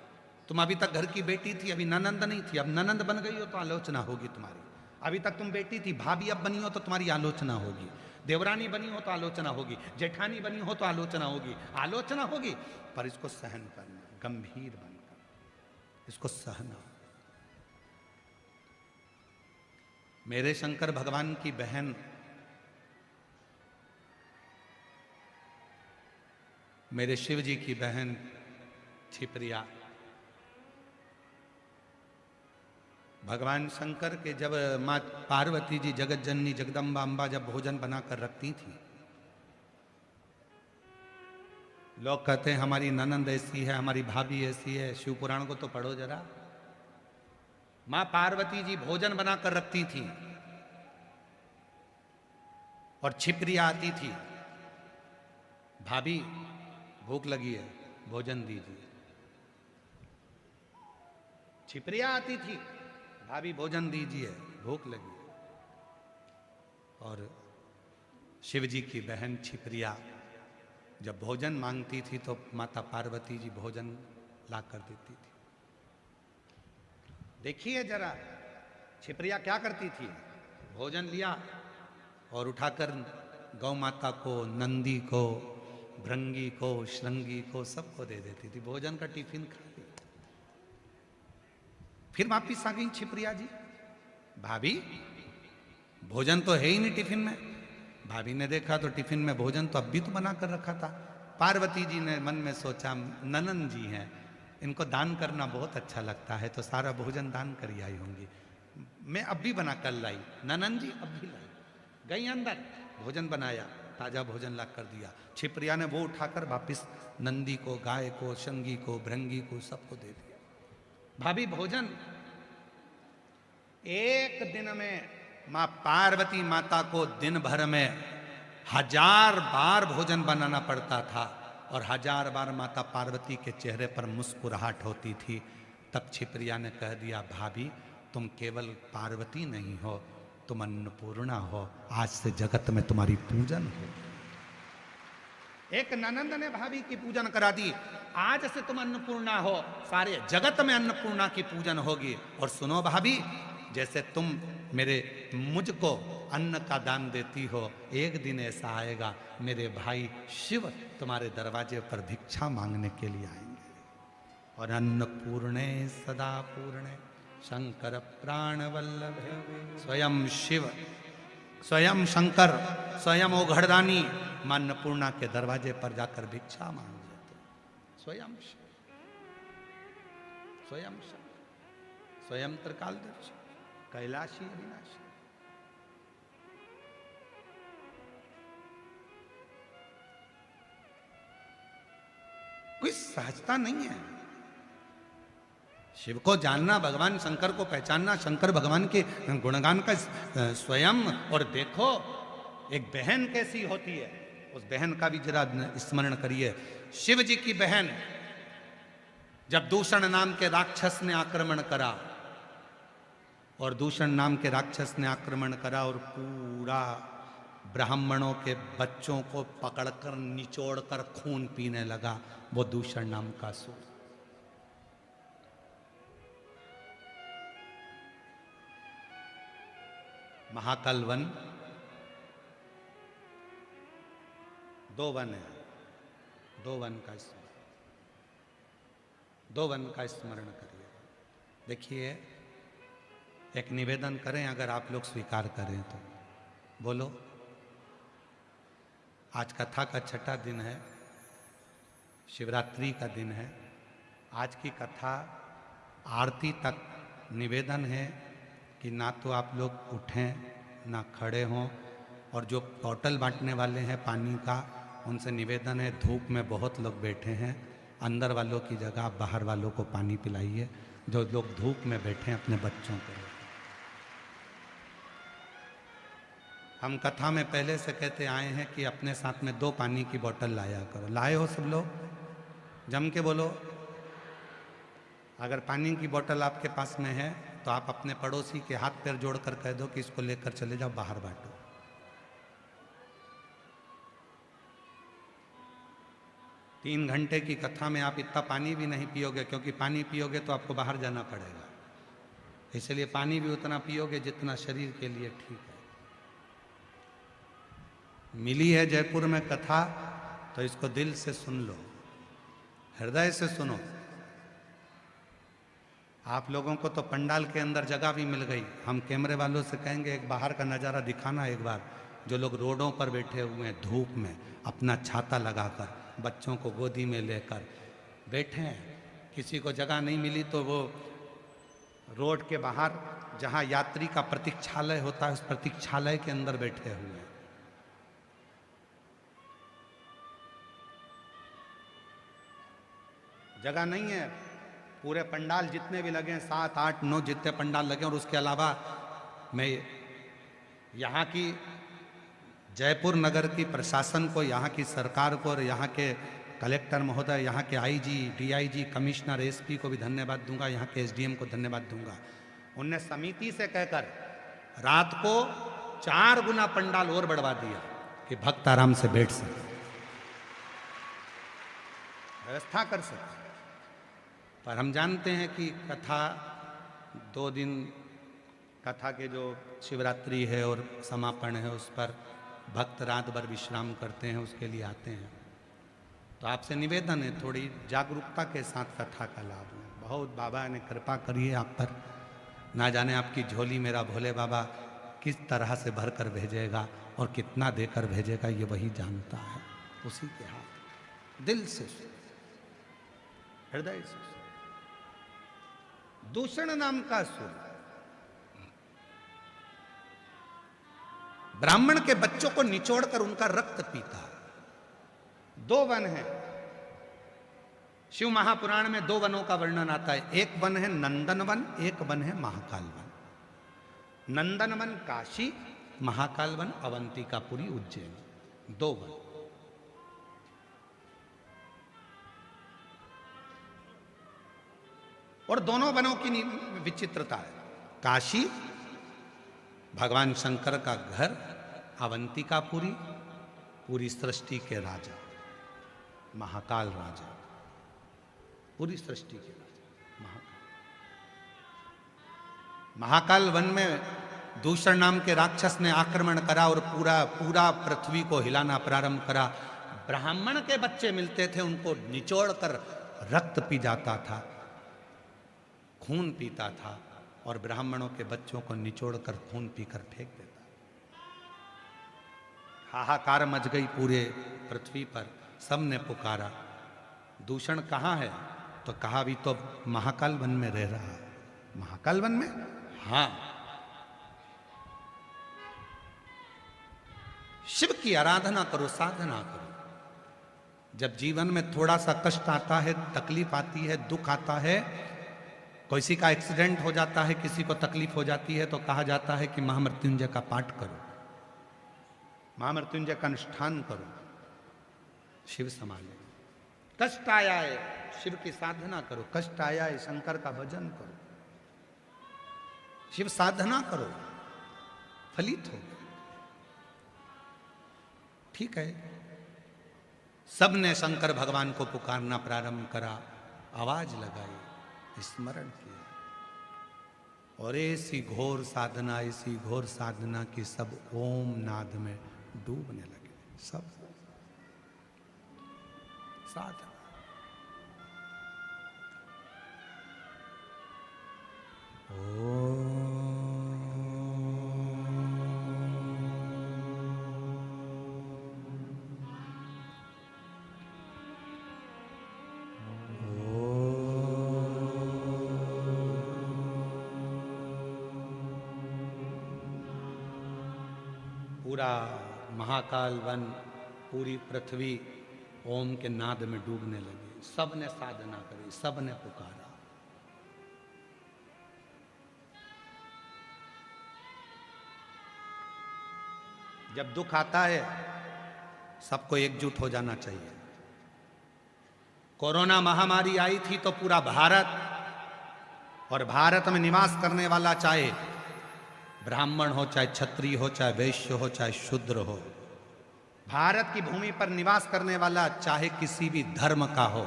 तुम अभी तक घर की बेटी थी, अभी ननंद नहीं थी, अब ननंद बन गई हो तो आलोचना होगी तुम्हारी। अभी तक तुम बेटी थी, भाभी अब बनी हो तो तुम्हारी आलोचना होगी। देवरानी बनी हो तो आलोचना होगी, जेठानी बनी हो तो आलोचना होगी। आलोचना होगी, पर इसको सहन करना, गंभीर बनकर इसको सहना। मेरे शंकर भगवान की बहन मेरे शिव जी की बहन छिप्रिया, भगवान शंकर के जब माँ पार्वती जी जगत जननी जगदम्बा अम्बा जब भोजन बनाकर रखती थी, लोग कहते हैं हमारी ननंद ऐसी है, हमारी भाभी ऐसी है। शिव पुराण को तो पढ़ो जरा। माँ पार्वती जी भोजन बनाकर रखती थी और छिप्रिया आती थी, भाभी भूख लगी है, भोजन दीजिए। छिप्रिया आती थी, भाभी भोजन दीजिए, भूख लगी है। और शिव जी की बहन छिप्रिया जब भोजन मांगती थी तो माता पार्वती जी भोजन ला कर देती थी। देखिए जरा छिप्रिया क्या करती थी, भोजन लिया और उठाकर गौ माता को, नंदी को, भृंगी को, श्रृंगी को सबको दे देती थी। भोजन का टिफिन खा लिया। फिर वापिस आ गई छिप्रिया जी, भाभी भोजन तो है ही नहीं टिफिन में। भाभी ने देखा तो टिफिन में भोजन तो अब भी तो बना कर रखा था। पार्वती जी ने मन में सोचा, ननंद जी हैं, इनको दान करना बहुत अच्छा लगता है, तो सारा भोजन दान कर आई होंगी। मैं अब भी बना कर लाई, ननंद जी अब भी लाई। गई अंदर, भोजन बनाया, ताजा भोजन ला कर दिया। छिप्रिया ने वो उठाकर वापिस नंदी को, गाय को, शंगी को, भृंगी को सबको दे दिया। भाभी भोजन एक दिन में मां पार्वती माता को दिन भर में 1000 बार भोजन बनाना पड़ता था और 1000 बार माता पार्वती के चेहरे पर मुस्कुराहट होती थी। तब छिप्रिया ने कह दिया, भाभी तुम केवल पार्वती नहीं हो, तुम अन्नपूर्णा हो। आज से जगत में तुम्हारी पूजन हो। एक ननंद ने भाभी की पूजन करा दी, आज से तुम अन्नपूर्णा हो, सारे जगत में अन्नपूर्णा की पूजन होगी। और सुनो भाभी, जैसे तुम मुझको अन्न का दान देती हो, एक दिन ऐसा आएगा मेरे भाई शिव तुम्हारे दरवाजे पर भिक्षा मांगने के लिए आएंगे। और अन्नपूर्णे सदा पूर्णे शंकर प्राण वल्लभे, स्वयं शिव, स्वयं शंकर, स्वयं ओघड़दानी मां अन्नपूर्णा के दरवाजे पर जाकर भिक्षा मांग लेते। स्वयं शिव, स्वयं शंकर, स्वयं त्रिकालदर्शी, कैलाशी अविनाशी। कोई सहजता नहीं है। शिव को जानना, भगवान शंकर को पहचानना, शंकर भगवान के गुणगान का स्वयं। और देखो एक बहन कैसी होती है, उस बहन का भी जरा स्मरण करिए। शिव जी की बहन, जब दूषण नाम के राक्षस ने आक्रमण करा, और दूषण नाम के राक्षस ने आक्रमण करा और पूरा ब्राह्मणों के बच्चों को पकड़कर निचोड़कर खून पीने लगा, वो दूषण नाम का असुर। महाकाल वन, 2 वन है, 2 वन का स्मरण, 2 वन का स्मरण करिए। देखिए एक निवेदन करें, अगर आप लोग स्वीकार करें तो बोलो। आज कथा का 6ठा दिन है, शिवरात्रि का दिन है। आज की कथा आरती तक निवेदन है कि ना तो आप लोग उठें ना खड़े हों, और जो बोतल बांटने वाले हैं पानी का, उनसे निवेदन है, धूप में बहुत लोग बैठे हैं, अंदर वालों की जगह बाहर वालों को पानी पिलाइए। जो लोग धूप में बैठे हैं अपने बच्चों को। हम कथा में पहले से कहते आए हैं कि अपने साथ में 2 पानी की बोतल लाया करो। लाए हो सब लोग? जम के बोलो। अगर पानी की बोतल आपके पास में है तो आप अपने पड़ोसी के हाथ पैर जोड़कर कह दो कि इसको लेकर चले जाओ, बाहर बांटो। 3 घंटे की कथा में आप इतना पानी भी नहीं पियोगे, क्योंकि पानी पियोगे तो आपको बाहर जाना पड़ेगा। इसलिए पानी भी उतना पियोगे जितना शरीर के लिए ठीक है। मिली है जयपुर में कथा, तो इसको दिल से सुन लो, हृदय से सुनो। आप लोगों को तो पंडाल के अंदर जगह भी मिल गई। हम कैमरे वालों से कहेंगे एक बाहर का नज़ारा दिखाना एक बार। जो लोग रोडों पर बैठे हुए हैं धूप में, अपना छाता लगाकर, बच्चों को गोदी में लेकर बैठे हैं, किसी को जगह नहीं मिली तो वो रोड के बाहर जहां यात्री का प्रतीक्षालय होता है, उस प्रतीक्षालय के अंदर बैठे हुए हैं। जगह नहीं है। पूरे पंडाल जितने भी लगे हैं, 7, 8, 9 जितने पंडाल लगे, और उसके अलावा मैं यहाँ की जयपुर नगर की प्रशासन को, यहाँ की सरकार को और यहाँ के कलेक्टर महोदय, यहाँ के आईजी, डीआईजी, कमिश्नर, एसपी को भी धन्यवाद दूंगा, यहाँ के एसडीएम को धन्यवाद दूंगा। उनने समिति से कहकर रात को 4 गुना पंडाल और बढ़वा दिया कि भक्त आराम से बैठ सके, व्यवस्था कर सके। पर हम जानते हैं कि कथा 2 दिन, कथा के जो शिवरात्रि है और समापन है, उस पर भक्त रात भर विश्राम करते हैं, उसके लिए आते हैं। तो आपसे निवेदन है, थोड़ी जागरूकता के साथ कथा का लाभ लें। बहुत बाबा ने कृपा करी है आप पर, ना जाने आपकी झोली मेरा भोले बाबा किस तरह से भर कर भेजेगा और कितना देकर भेजेगा, ये वही जानता है। उसी के हाथ, दिल से, हृदय से। दूषण नाम का असुर ब्राह्मण के बच्चों को निचोड़कर उनका रक्त पीता। 2 वन हैं शिव महापुराण में, 2 वनों का वर्णन आता है। एक वन है नंदन वन, एक वन है महाकाल वन। नंदन वन काशी, महाकाल वन अवंतिकापुरी उज्जैन, 2 वन। और दोनों वनों की विचित्रता है। काशी भगवान शंकर का घर, अवंतिकापुरी पूरी सृष्टि के राजा, महाकाल राजा, पूरी सृष्टि के राजा महाकाल। महाकाल वन में दूषण नाम के राक्षस ने आक्रमण करा और पूरा पृथ्वी को हिलाना प्रारंभ करा। ब्राह्मण के बच्चे मिलते थे, उनको निचोड़कर रक्त पी जाता था, खून पीता था, और ब्राह्मणों के बच्चों को निचोड़कर खून पीकर फेंक देता। हाहाकार मच गई पूरे पृथ्वी पर, सबने पुकारा दूषण कहाँ है? तो कहा भी तो महाकाल वन में रह रहा है। महाकाल वन में? हाँ। शिव की आराधना करो, साधना करो। जब जीवन में थोड़ा सा कष्ट आता है, तकलीफ आती है, दुख आता है, किसी का एक्सीडेंट हो जाता है, किसी को तकलीफ हो जाती है, तो कहा जाता है कि महामृत्युंजय का पाठ करो, महामृत्युंजय का अनुष्ठान करो, शिव संभाले। कष्ट आया है, शिव की साधना करो। कष्ट आया है, शंकर का भजन करो, शिव साधना करो, फलित हो। ठीक है, सबने शंकर भगवान को पुकारना प्रारंभ करा, आवाज लगाई, स्मरण किया, और ऐसी घोर साधना की सब ओम नाद में डूबने लगे। सब साधना। पूरा महाकाल वन, पूरी पृथ्वी ओम के नाद में डूबने लगी। सबने साधना करी, सबने पुकारा। जब दुख आता है सबको एकजुट हो जाना चाहिए। कोरोना महामारी आई थी तो पूरा भारत, और भारत में निवास करने वाला चाहे ब्राह्मण हो, चाहे क्षत्रिय हो, चाहे वैश्य हो, चाहे शूद्र हो, भारत की भूमि पर निवास करने वाला चाहे किसी भी धर्म का हो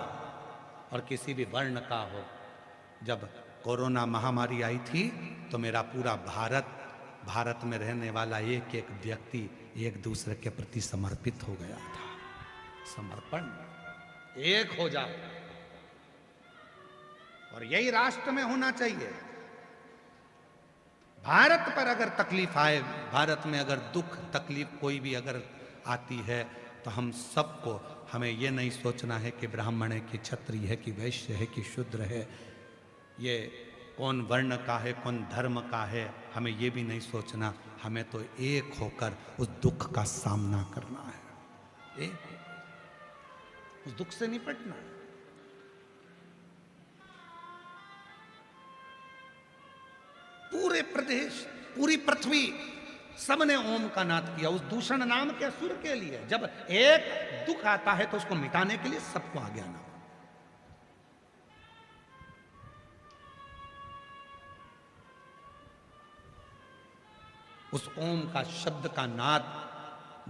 और किसी भी वर्ण का हो, जब कोरोना महामारी आई थी तो मेरा पूरा भारत में रहने वाला एक एक व्यक्ति एक दूसरे के प्रति समर्पित हो गया था। समर्पण, एक हो जाओ, और यही राष्ट्र में होना चाहिए। भारत पर अगर तकलीफ आए, भारत में अगर दुख तकलीफ कोई भी अगर आती है, तो हम सबको, हमें ये नहीं सोचना है कि ब्राह्मण है कि क्षत्रिय है कि वैश्य है कि शूद्र है, ये कौन वर्ण का है कौन धर्म का है, हमें ये भी नहीं सोचना। हमें तो एक होकर उस दुख का सामना करना है, एक उस दुख से निपटना है। पूरे प्रदेश, पूरी पृथ्वी, सबने ओम का नाद किया उस दूषण नाम के असुर के लिए। जब एक दुख आता है तो उसको मिटाने के लिए सबको आगे आना। उस ओम का शब्द का नाद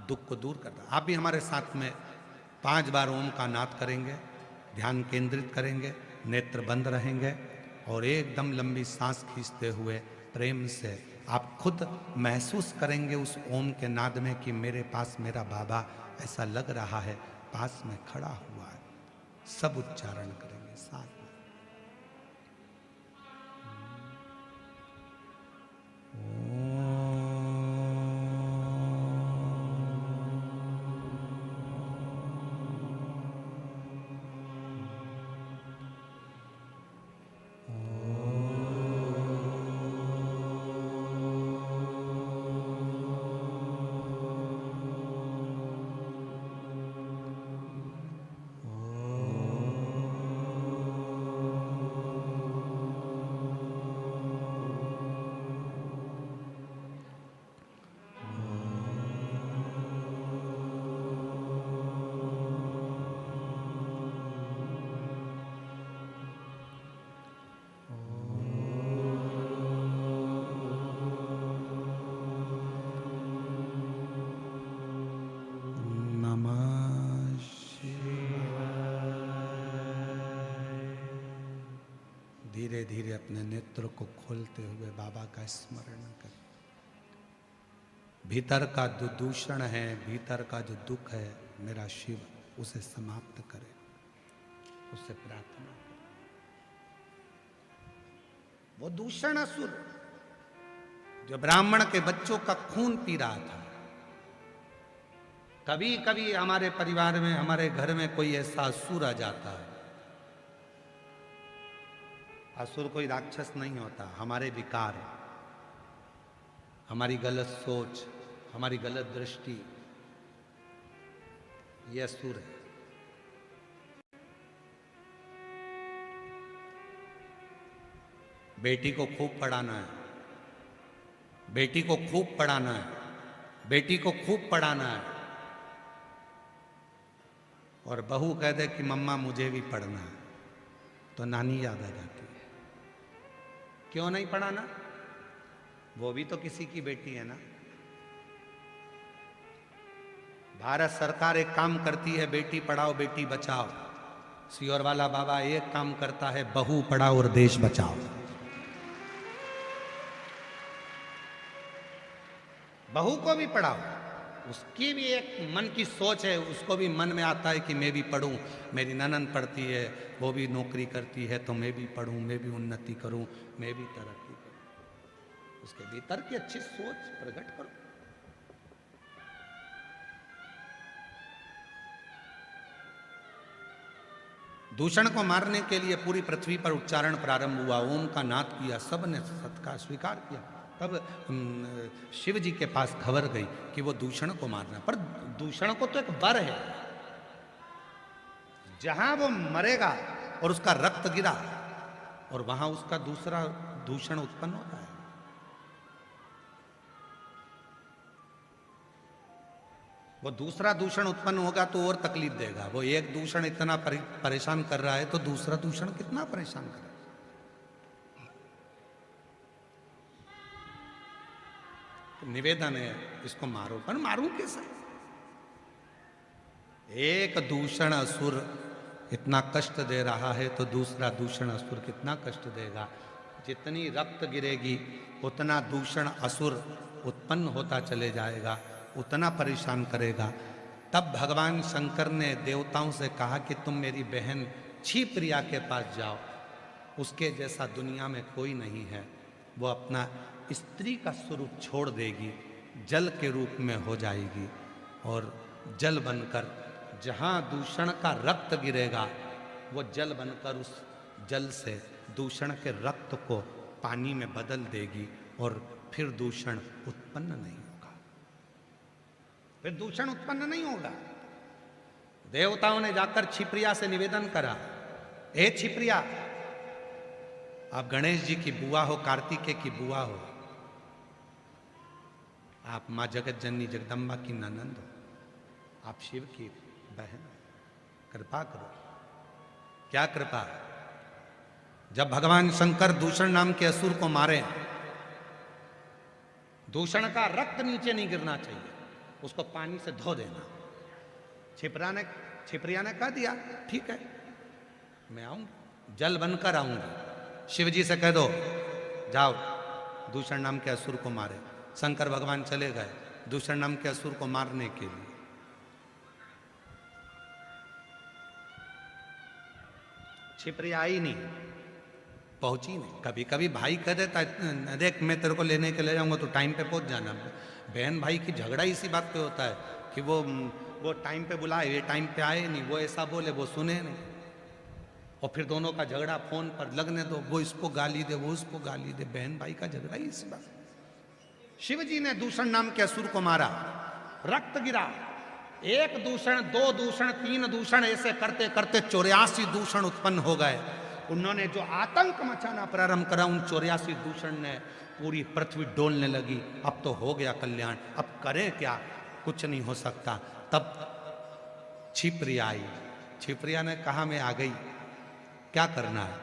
दुख को दूर करता है। आप भी हमारे साथ में 5 बार ओम का नाद करेंगे, ध्यान केंद्रित करेंगे, नेत्र बंद रहेंगे और एकदम लंबी सांस खींचते हुए प्रेम से आप खुद महसूस करेंगे उस ओम के नाद में कि मेरे पास मेरा बाबा ऐसा लग रहा है पास में खड़ा हुआ है। सब उच्चारण करेंगे साथ में। धीरे धीरे अपने नेत्र को खोलते हुए बाबा का स्मरण करें। भीतर का जो दूषण है, भीतर का जो दुख है, मेरा शिव उसे समाप्त करे, उससे प्रार्थना करें। वो दूषण असुर जो ब्राह्मण के बच्चों का खून पी रहा था। कभी कभी हमारे परिवार में, हमारे घर में कोई ऐसा असुर आ जाता है। असुर कोई राक्षस नहीं होता, हमारे विकार, हमारी गलत सोच, हमारी गलत दृष्टि, ये असुर है। बेटी को खूब पढ़ाना है, बेटी को खूब पढ़ाना है, बेटी को खूब पढ़ाना है, और बहू कह दे कि मम्मा मुझे भी पढ़ना है, तो नानी याद आ जाती है। क्यों नहीं पढ़ाना? वो भी तो किसी की बेटी है ना। भारत सरकार एक काम करती है, बेटी पढ़ाओ बेटी बचाओ। सियोर वाला बाबा एक काम करता है, बहू पढ़ाओ और देश बचाओ। बहू को भी पढ़ाओ, उसकी भी एक मन की सोच है, उसको भी मन में आता है कि मैं भी पढ़ूं, मेरी ननद पढ़ती है, वो भी नौकरी करती है, तो मैं भी पढ़ूं, मैं भी उन्नति करूं, मैं भी तरक्की करूं। उसके भीतर की अच्छी सोच प्रकट करो। दूषण को मारने के लिए पूरी पृथ्वी पर उच्चारण प्रारंभ हुआ, ओम का नाद किया, सबने सत्कार स्वीकार किया। तब शिव जी के पास खबर गई कि वो दूषण को मारना, पर दूषण को तो एक वर है, जहां वो मरेगा और उसका रक्त गिरा और वहां उसका दूसरा दूषण उत्पन्न होता है। वो दूसरा दूषण उत्पन्न होगा तो और तकलीफ देगा। वो एक दूषण इतना परेशान कर रहा है तो दूसरा दूषण कितना परेशान करेगा। तो निवेदन है, इसको मारो, पर मारूं कैसे? एक दूषण असुर इतना कष्ट दे रहा है तो दूसरा दूषण असुर कितना कष्ट देगा। जितनी रक्त गिरेगी उतना दूषण असुर उत्पन्न होता चले जाएगा, उतना परेशान करेगा। तब भगवान शंकर ने देवताओं से कहा कि तुम मेरी बहन क्षिप्रिया के पास जाओ, उसके जैसा दुनिया में कोई नहीं है। वो अपना स्त्री का स्वरूप छोड़ देगी, जल के रूप में हो जाएगी और जल बनकर जहाँ दूषण का रक्त गिरेगा वो जल बनकर उस जल से दूषण के रक्त को पानी में बदल देगी और फिर दूषण उत्पन्न नहीं होगा, फिर दूषण उत्पन्न नहीं होगा। देवताओं ने जाकर क्षिप्रिया से निवेदन करा, हे क्षिप्रिया, आप गणेश जी की बुआ हो, कार्तिकेय की बुआ हो, आप मां जगत जननी जगदम्बा की ननंद हो, आप शिव की बहन हो, कृपा करो। क्या कृपा? जब भगवान शंकर दूषण नाम के असुर को मारे, दूषण का रक्त नीचे नहीं गिरना चाहिए, उसको पानी से धो देना। क्षिप्रिया ने कह दिया ठीक है, मैं आऊंगी, जल बनकर आऊंगी। शिव जी से कह दो जाओ दूषण नाम के असुर को मारे। शंकर भगवान चले गए दूषण नाम के असुर को मारने के लिए। क्षिप्रिया आई नहीं, पहुंची नहीं। कभी कभी भाई कह देता देख मैं तेरे को लेने के ले जाऊंगा तो टाइम पे पहुंच जाना। बहन भाई की झगड़ा इसी बात पे होता है कि वो टाइम पे बुलाए, ये टाइम पे आए नहीं, वो ऐसा बोले वो सुने नहीं, और फिर दोनों का झगड़ा फोन पर लगने दो, वो इसको गाली दे वो उसको गाली दे। बहन भाई का झगड़ा ही इसी बात। शिव जी ने दूषण नाम के असुर को मारा, रक्त गिरा। एक दूषण, दो दूषण, तीन दूषण, ऐसे करते करते 84 दूषण उत्पन्न हो गए। उन्होंने जो आतंक मचाना प्रारंभ करा, उन 84 दूषण ने पूरी पृथ्वी डोलने लगी। अब तो हो गया कल्याण, अब करें क्या, कुछ नहीं हो सकता। तब क्षिप्रिया आई। क्षिप्रिया ने कहा मैं आ गई, क्या करना है?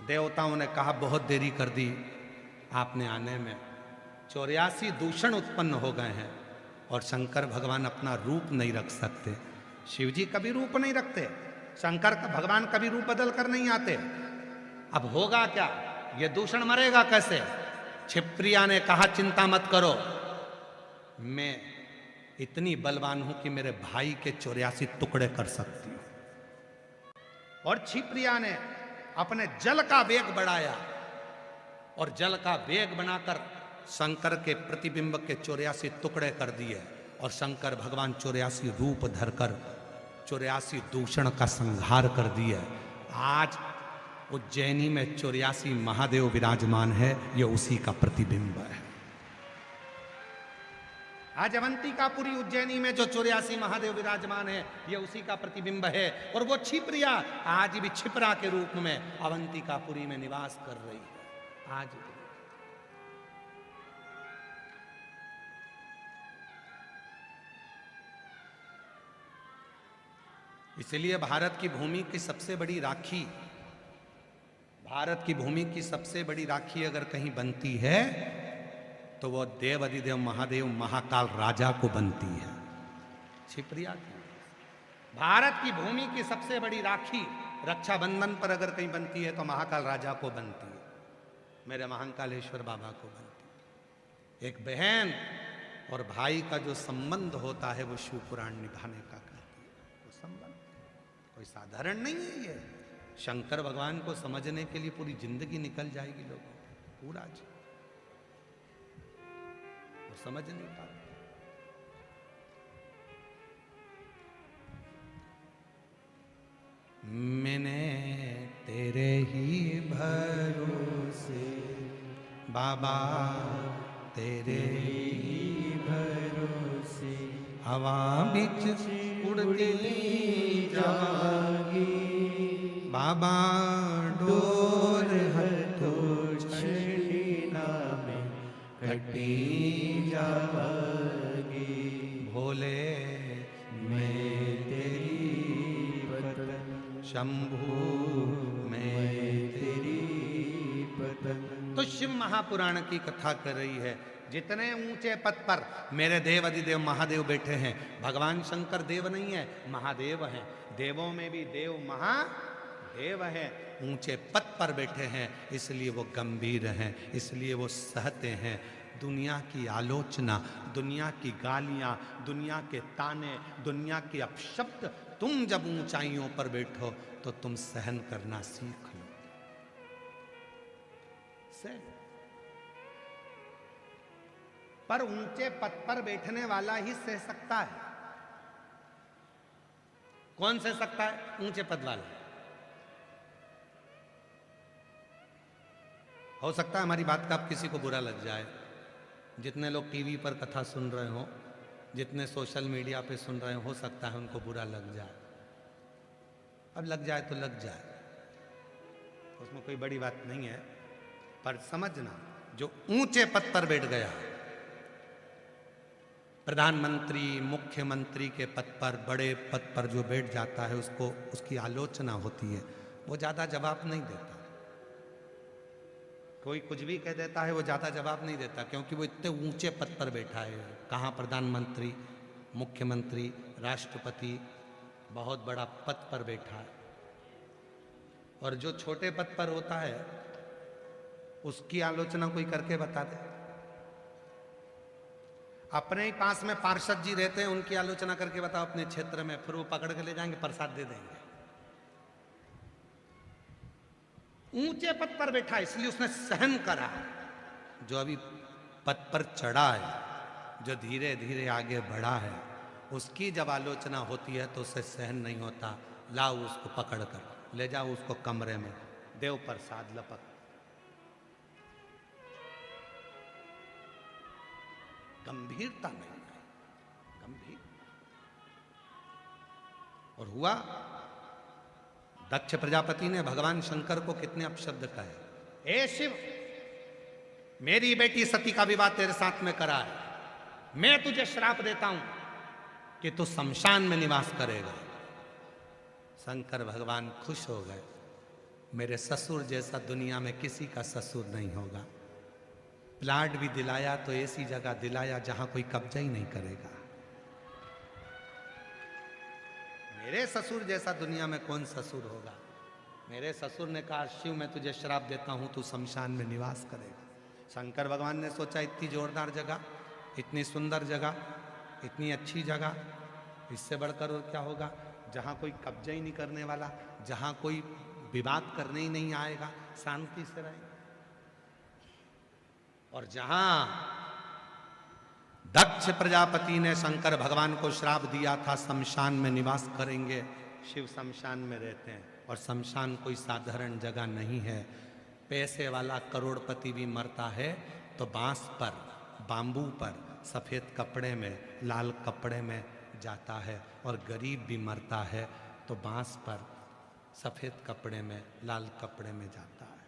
देवताओं ने कहा बहुत देरी कर दी आपने आने में, 84 दूषण उत्पन्न हो गए हैं और शंकर भगवान अपना रूप नहीं रख सकते। शिव जी कभी रूप नहीं रखते, शंकर भगवान कभी रूप बदल कर नहीं आते। अब होगा क्या, ये दूषण मरेगा कैसे? क्षिप्रिया ने कहा चिंता मत करो, मैं इतनी बलवान हूं कि मेरे भाई के 84 टुकड़े कर सकती हूं। और क्षिप्रिया ने अपने जल का वेग बढ़ाया और जल का वेग बनाकर शंकर के प्रतिबिंब के 84 टुकड़े कर दिए और शंकर भगवान 84 रूप धरकर 84 दूषण का संहार कर दिए। आज उज्जैनी में 84 महादेव विराजमान है, ये उसी का प्रतिबिंब है। आज अवंतिकापुरी उज्जैनी में जो 84 महादेव विराजमान है, ये उसी का प्रतिबिंब है। और वो क्षिप्रिया आज भी क्षिप्रा के रूप में अवंतिकापुरी में निवास कर रही है। आज इसलिए भारत की भूमि की सबसे बड़ी राखी, भारत की भूमि की सबसे बड़ी राखी अगर कहीं बनती है तो वो देव अधिदेव महादेव महाकाल राजा को बनती है, क्षिप्रिया की। भारत की भूमि की सबसे बड़ी राखी रक्षाबंधन पर अगर कहीं बनती है तो महाकाल राजा को बनती है, मेरे महाकालेश्वर बाबा को बनती है। एक बहन और भाई का जो संबंध होता है वो शिव पुराण निभाने का करती है। वो संबंध कोई साधारण नहीं है। ये शंकर भगवान को समझने के लिए पूरी जिंदगी निकल जाएगी लोगों, पूरा वो समझ नहीं पाते। मैंने तेरे ही भरोसे बाबा, तेरे ही भरोसे हवा बिच उड़ती जागी बाबा, डोर हथो छड़ीना में कटी जागी। भोले मैं तेरी पतन, शंभू मैं तेरी पतन। तो शिव महापुराण की कथा कर रही है जितने ऊंचे पद पर मेरे देव अधिदेव महादेव बैठे हैं, भगवान शंकर देव नहीं है, महादेव हैं। देवों में भी देव महादेव है। ऊंचे पद पर बैठे हैं, इसलिए वो गंभीर हैं, इसलिए वो सहते हैं दुनिया की आलोचना, दुनिया की गालियां, दुनिया के ताने, दुनिया के अपशब्द। तुम जब ऊंचाइयों पर बैठो तो तुम सहन करना सीख लो। पर ऊंचे पद पर बैठने वाला ही सह सकता है। कौन सह सकता है? ऊंचे पद वाला। हो सकता है हमारी बात का अब किसी को बुरा लग जाए, जितने लोग टीवी पर कथा सुन रहे हो, जितने सोशल मीडिया पे सुन रहे हो सकता है उनको बुरा लग जाए। अब लग जाए तो लग जाए, उसमें कोई बड़ी बात नहीं है। पर समझना, जो ऊंचे पद पर बैठ गया, प्रधानमंत्री मुख्यमंत्री के पद पर, बड़े पद पर जो बैठ जाता है, उसको उसकी आलोचना होती है, वो ज्यादा जवाब नहीं देता। कोई कुछ भी कह देता है, वो ज्यादा जवाब नहीं देता, क्योंकि वो इतने ऊंचे पद पर बैठा है। कहाँ प्रधानमंत्री, मुख्यमंत्री, राष्ट्रपति, बहुत बड़ा पद पर बैठा है। और जो छोटे पद पर होता है उसकी आलोचना कोई करके बता दे। अपने ही पास में पार्षद जी रहते हैं, उनकी आलोचना करके बताओ अपने क्षेत्र में, फिर वो पकड़ के ले जाएंगे, प्रसाद दे देंगे। ऊंचे पद पर बैठा है इसलिए उसने सहन करा। जो अभी पद पर चढ़ा है, जो धीरे धीरे आगे बढ़ा है, उसकी जब आलोचना होती है तो उसे सहन नहीं होता। लाओ उसको पकड़ कर ले जाओ उसको कमरे में, देव प्रसाद लपक। गंभीरता नहीं है, गंभीर। और हुआ, दक्ष प्रजापति ने भगवान शंकर को कितने अपशब्द कहे। हे शिव, मेरी बेटी सती का विवाह तेरे साथ में करा है, मैं तुझे श्राप देता हूं कि तू शमशान में निवास करेगा। शंकर भगवान खुश हो गए, मेरे ससुर जैसा दुनिया में किसी का ससुर नहीं होगा। प्लाट भी दिलाया तो ऐसी जगह दिलाया जहां कोई कब्जा ही नहीं करेगा। मेरे ससुर जैसा दुनिया में कौन ससुर होगा। मेरे ससुर ने कहा, शिव मैं तुझे श्राप देता हूं, तू शमशान में निवास करेगा। शंकर भगवान ने सोचा, इतनी जोरदार जगह, इतनी सुंदर जगह, इतनी अच्छी जगह, इससे बढ़कर और क्या होगा। जहां कोई कब्जा ही नहीं करने वाला, जहां कोई विवाद करने ही नहीं आएगा, शांति से रहेगा। और जहां दक्ष प्रजापति ने शंकर भगवान को श्राप दिया था शमशान में निवास करेंगे, शिव शमशान में रहते हैं। और शमशान कोई साधारण जगह नहीं है। पैसे वाला करोड़पति भी मरता है तो बांस पर, बांबू पर, सफेद कपड़े में, लाल कपड़े में जाता है। और गरीब भी मरता है तो बांस पर, सफेद कपड़े में, लाल कपड़े में जाता है।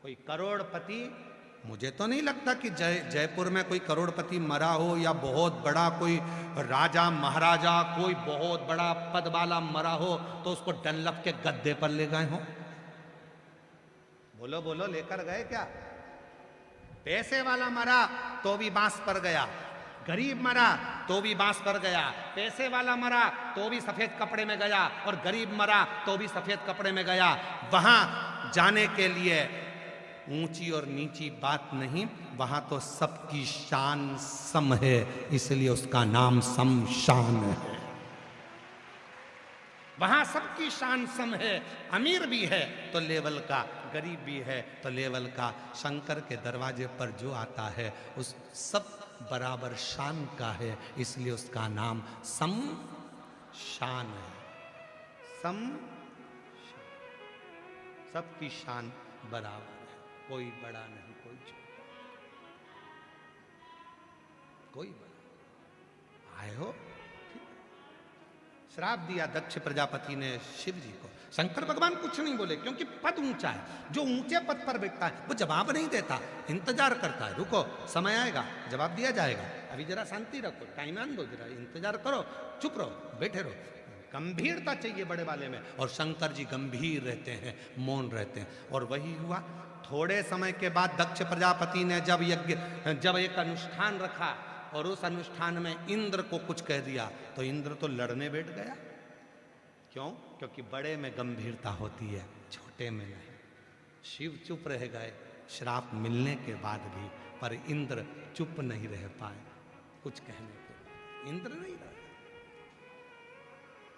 कोई करोड़पति, मुझे तो नहीं लगता कि जयपुर में कोई करोड़पति मरा हो, या बहुत बड़ा कोई राजा महाराजा, कोई बहुत बड़ा पद वाला मरा हो तो उसको डनलप के गद्दे पर ले गए हो। बोलो बोलो, लेकर गए क्या? पैसे वाला मरा तो भी बांस पर गया, गरीब मरा तो भी बांस पर गया, पैसे वाला मरा तो भी सफेद कपड़े में गया, और गरीब मरा तो भी सफेद कपड़े में गया। वहां जाने के लिए ऊंची और नीची बात नहीं, वहां तो सबकी शान सम है, इसलिए उसका नाम शमशान है। वहां सबकी शान सम है, अमीर भी है तो लेवल का, गरीब भी है तो लेवल का। शंकर के दरवाजे पर जो आता है उस सब बराबर शान का है, इसलिए उसका नाम शमशान है। सबकी शान बराबर है, कोई बड़ा नहीं, कोई छोटा, कोई बड़ा। आए हो, श्राप दिया दक्ष प्रजापति ने शिव जी को। शंकर भगवान कुछ नहीं बोले क्योंकि पद ऊंचा है। जो ऊंचे पद पर बैठता है वो जवाब नहीं देता, इंतजार करता है, रुको समय आएगा जवाब दिया जाएगा, अभी जरा शांति रखो, टाइम आन दो, जरा इंतजार करो, चुप रहो, बैठे रहो। गंभीरता चाहिए बड़े वाले में, और शंकर जी गंभीर रहते हैं, मौन रहते हैं। और वही हुआ, थोड़े समय के बाद दक्ष प्रजापति ने जब एक अनुष्ठान रखा और उस अनुष्ठान में इंद्र को कुछ कह दिया तो इंद्र तो लड़ने बैठ गया। क्यों? क्योंकि बड़े में गंभीरता होती है, छोटे में नहीं। शिव चुप रह गए श्राप मिलने के बाद भी, पर इंद्र चुप नहीं रह पाए कुछ कहने को। इंद्र नहीं रहा।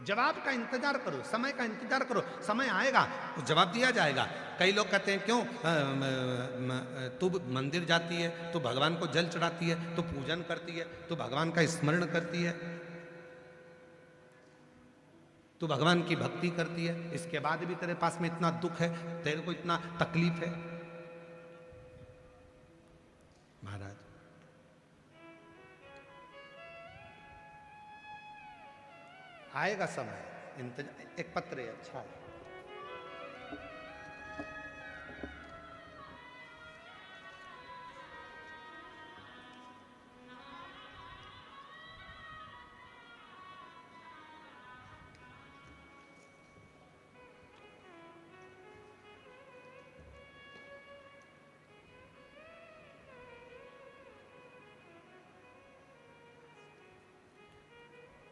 जवाब का इंतजार करो, समय का इंतजार करो, समय आएगा तो जवाब दिया जाएगा। कई लोग कहते हैं क्यों तू मंदिर जाती है, तू भगवान को जल चढ़ाती है, तू पूजन करती है, तू भगवान का स्मरण करती है, तू भगवान की भक्ति करती है, इसके बाद भी तेरे पास में इतना दुख है, तेरे को इतना तकलीफ है। महाराज आएगा समय, इंतजार। एक पत्र है, अच्छा है।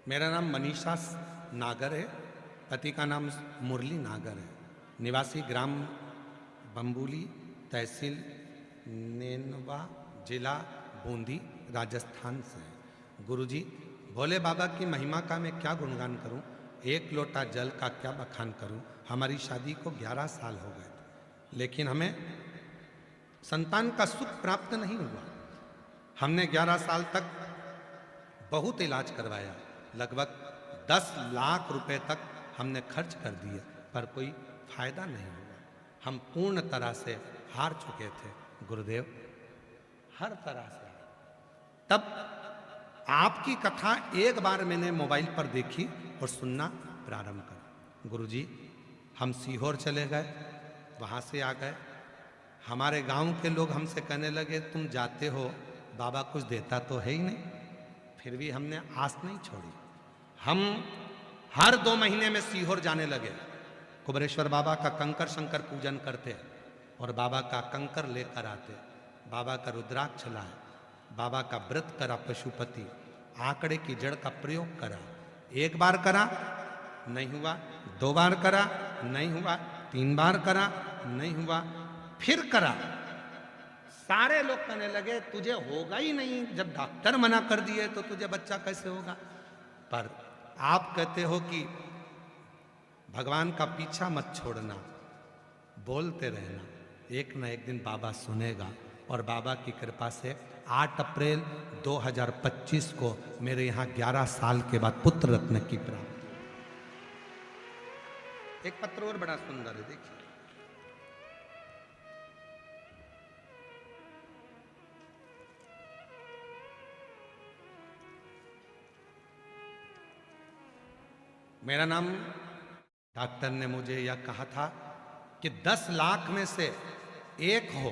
मेरा नाम मनीषा नागर है, पति का नाम मुरली नागर है, निवासी ग्राम बम्बूली, तहसील नेनवा, जिला बूंदी, राजस्थान से है। गुरुजी, भोले बाबा की महिमा का मैं क्या गुणगान करूं, एक लोटा जल का क्या बखान करूं। हमारी शादी को 11 साल हो गए थे, लेकिन हमें संतान का सुख प्राप्त नहीं हुआ। हमने 11 साल तक बहुत इलाज करवाया, लगभग 10 लाख रुपए तक हमने खर्च कर दिए, पर कोई फायदा नहीं हुआ। हम पूर्ण तरह से हार चुके थे गुरुदेव, हर तरह से। तब आपकी कथा एक बार मैंने मोबाइल पर देखी और सुनना प्रारंभ करा। गुरुजी, हम सीहोर चले गए, वहाँ से आ गए। हमारे गांव के लोग हमसे कहने लगे तुम जाते हो, बाबा कुछ देता तो है ही नहीं। फिर भी हमने आस नहीं छोड़ी। हम हर 2 महीने में सीहोर जाने लगे। कुबरेश्वर बाबा का कंकर शंकर पूजन करते और बाबा का कंकर लेकर आते, बाबा का रुद्राक्ष लाए, बाबा का व्रत करा, पशुपति आंकड़े की जड़ का प्रयोग करा। 1 बार करा नहीं हुआ, 2 बार करा नहीं हुआ, 3 बार करा नहीं हुआ, फिर करा। सारे लोग कहने लगे तुझे होगा ही नहीं, जब डॉक्टर मना कर दिए तो तुझे बच्चा कैसे होगा। पर आप कहते हो कि भगवान का पीछा मत छोड़ना, बोलते रहना, एक न एक दिन बाबा सुनेगा। और बाबा की कृपा से 8 अप्रैल 2025 को मेरे यहाँ 11 साल के बाद पुत्र रत्न की प्राप्ति। एक पत्र और बड़ा सुंदर है, देखिए। मेरा नाम, डॉक्टर ने मुझे यह कहा था कि 10 लाख में से एक हो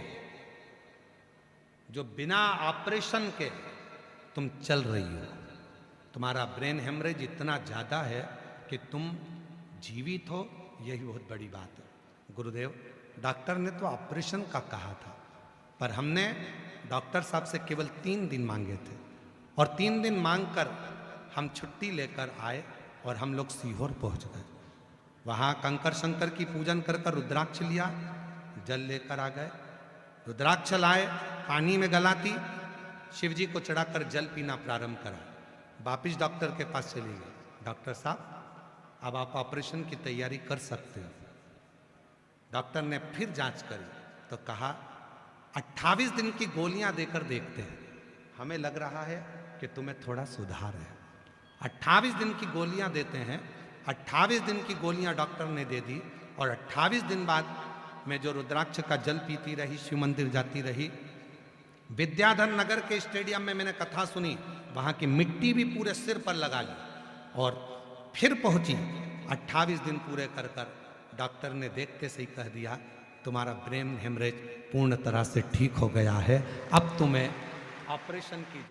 जो बिना ऑपरेशन के तुम चल रही हो। तुम्हारा ब्रेन हेमरेज इतना ज़्यादा है कि तुम जीवित हो, यही बहुत बड़ी बात है। गुरुदेव, डॉक्टर ने तो ऑपरेशन का कहा था, पर हमने डॉक्टर साहब से केवल 3 दिन मांगे थे और 3 दिन मांगकर हम छुट्टी लेकर आए और हम लोग सीहोर पहुंच गए। वहाँ कंकर शंकर की पूजन कर कर रुद्राक्ष लिया, जल लेकर आ गए। रुद्राक्ष लाए, पानी में गलाती, शिव जी को चढ़ाकर जल पीना प्रारंभ करा। वापिस डॉक्टर के पास चली गई। डॉक्टर साहब, अब आप ऑपरेशन की तैयारी कर सकते हो। डॉक्टर ने फिर जांच करी तो कहा 28 दिन की गोलियां देकर देखते हैं, हमें लग रहा है कि तुम्हें थोड़ा सुधार है। 28 दिन की गोलियां देते हैं। 28 दिन की गोलियां डॉक्टर ने दे दी और 28 दिन बाद मैं जो रुद्राक्ष का जल पीती रही, शिव मंदिर जाती रही। विद्याधर नगर के स्टेडियम में मैंने कथा सुनी, वहाँ की मिट्टी भी पूरे सिर पर लगा ली और फिर पहुंची। 28 दिन पूरे कर कर डॉक्टर ने देखते से ही कह दिया तुम्हारा ब्रेन हेमरेज पूर्ण तरह से ठीक हो गया है, अब तुम्हें ऑपरेशन की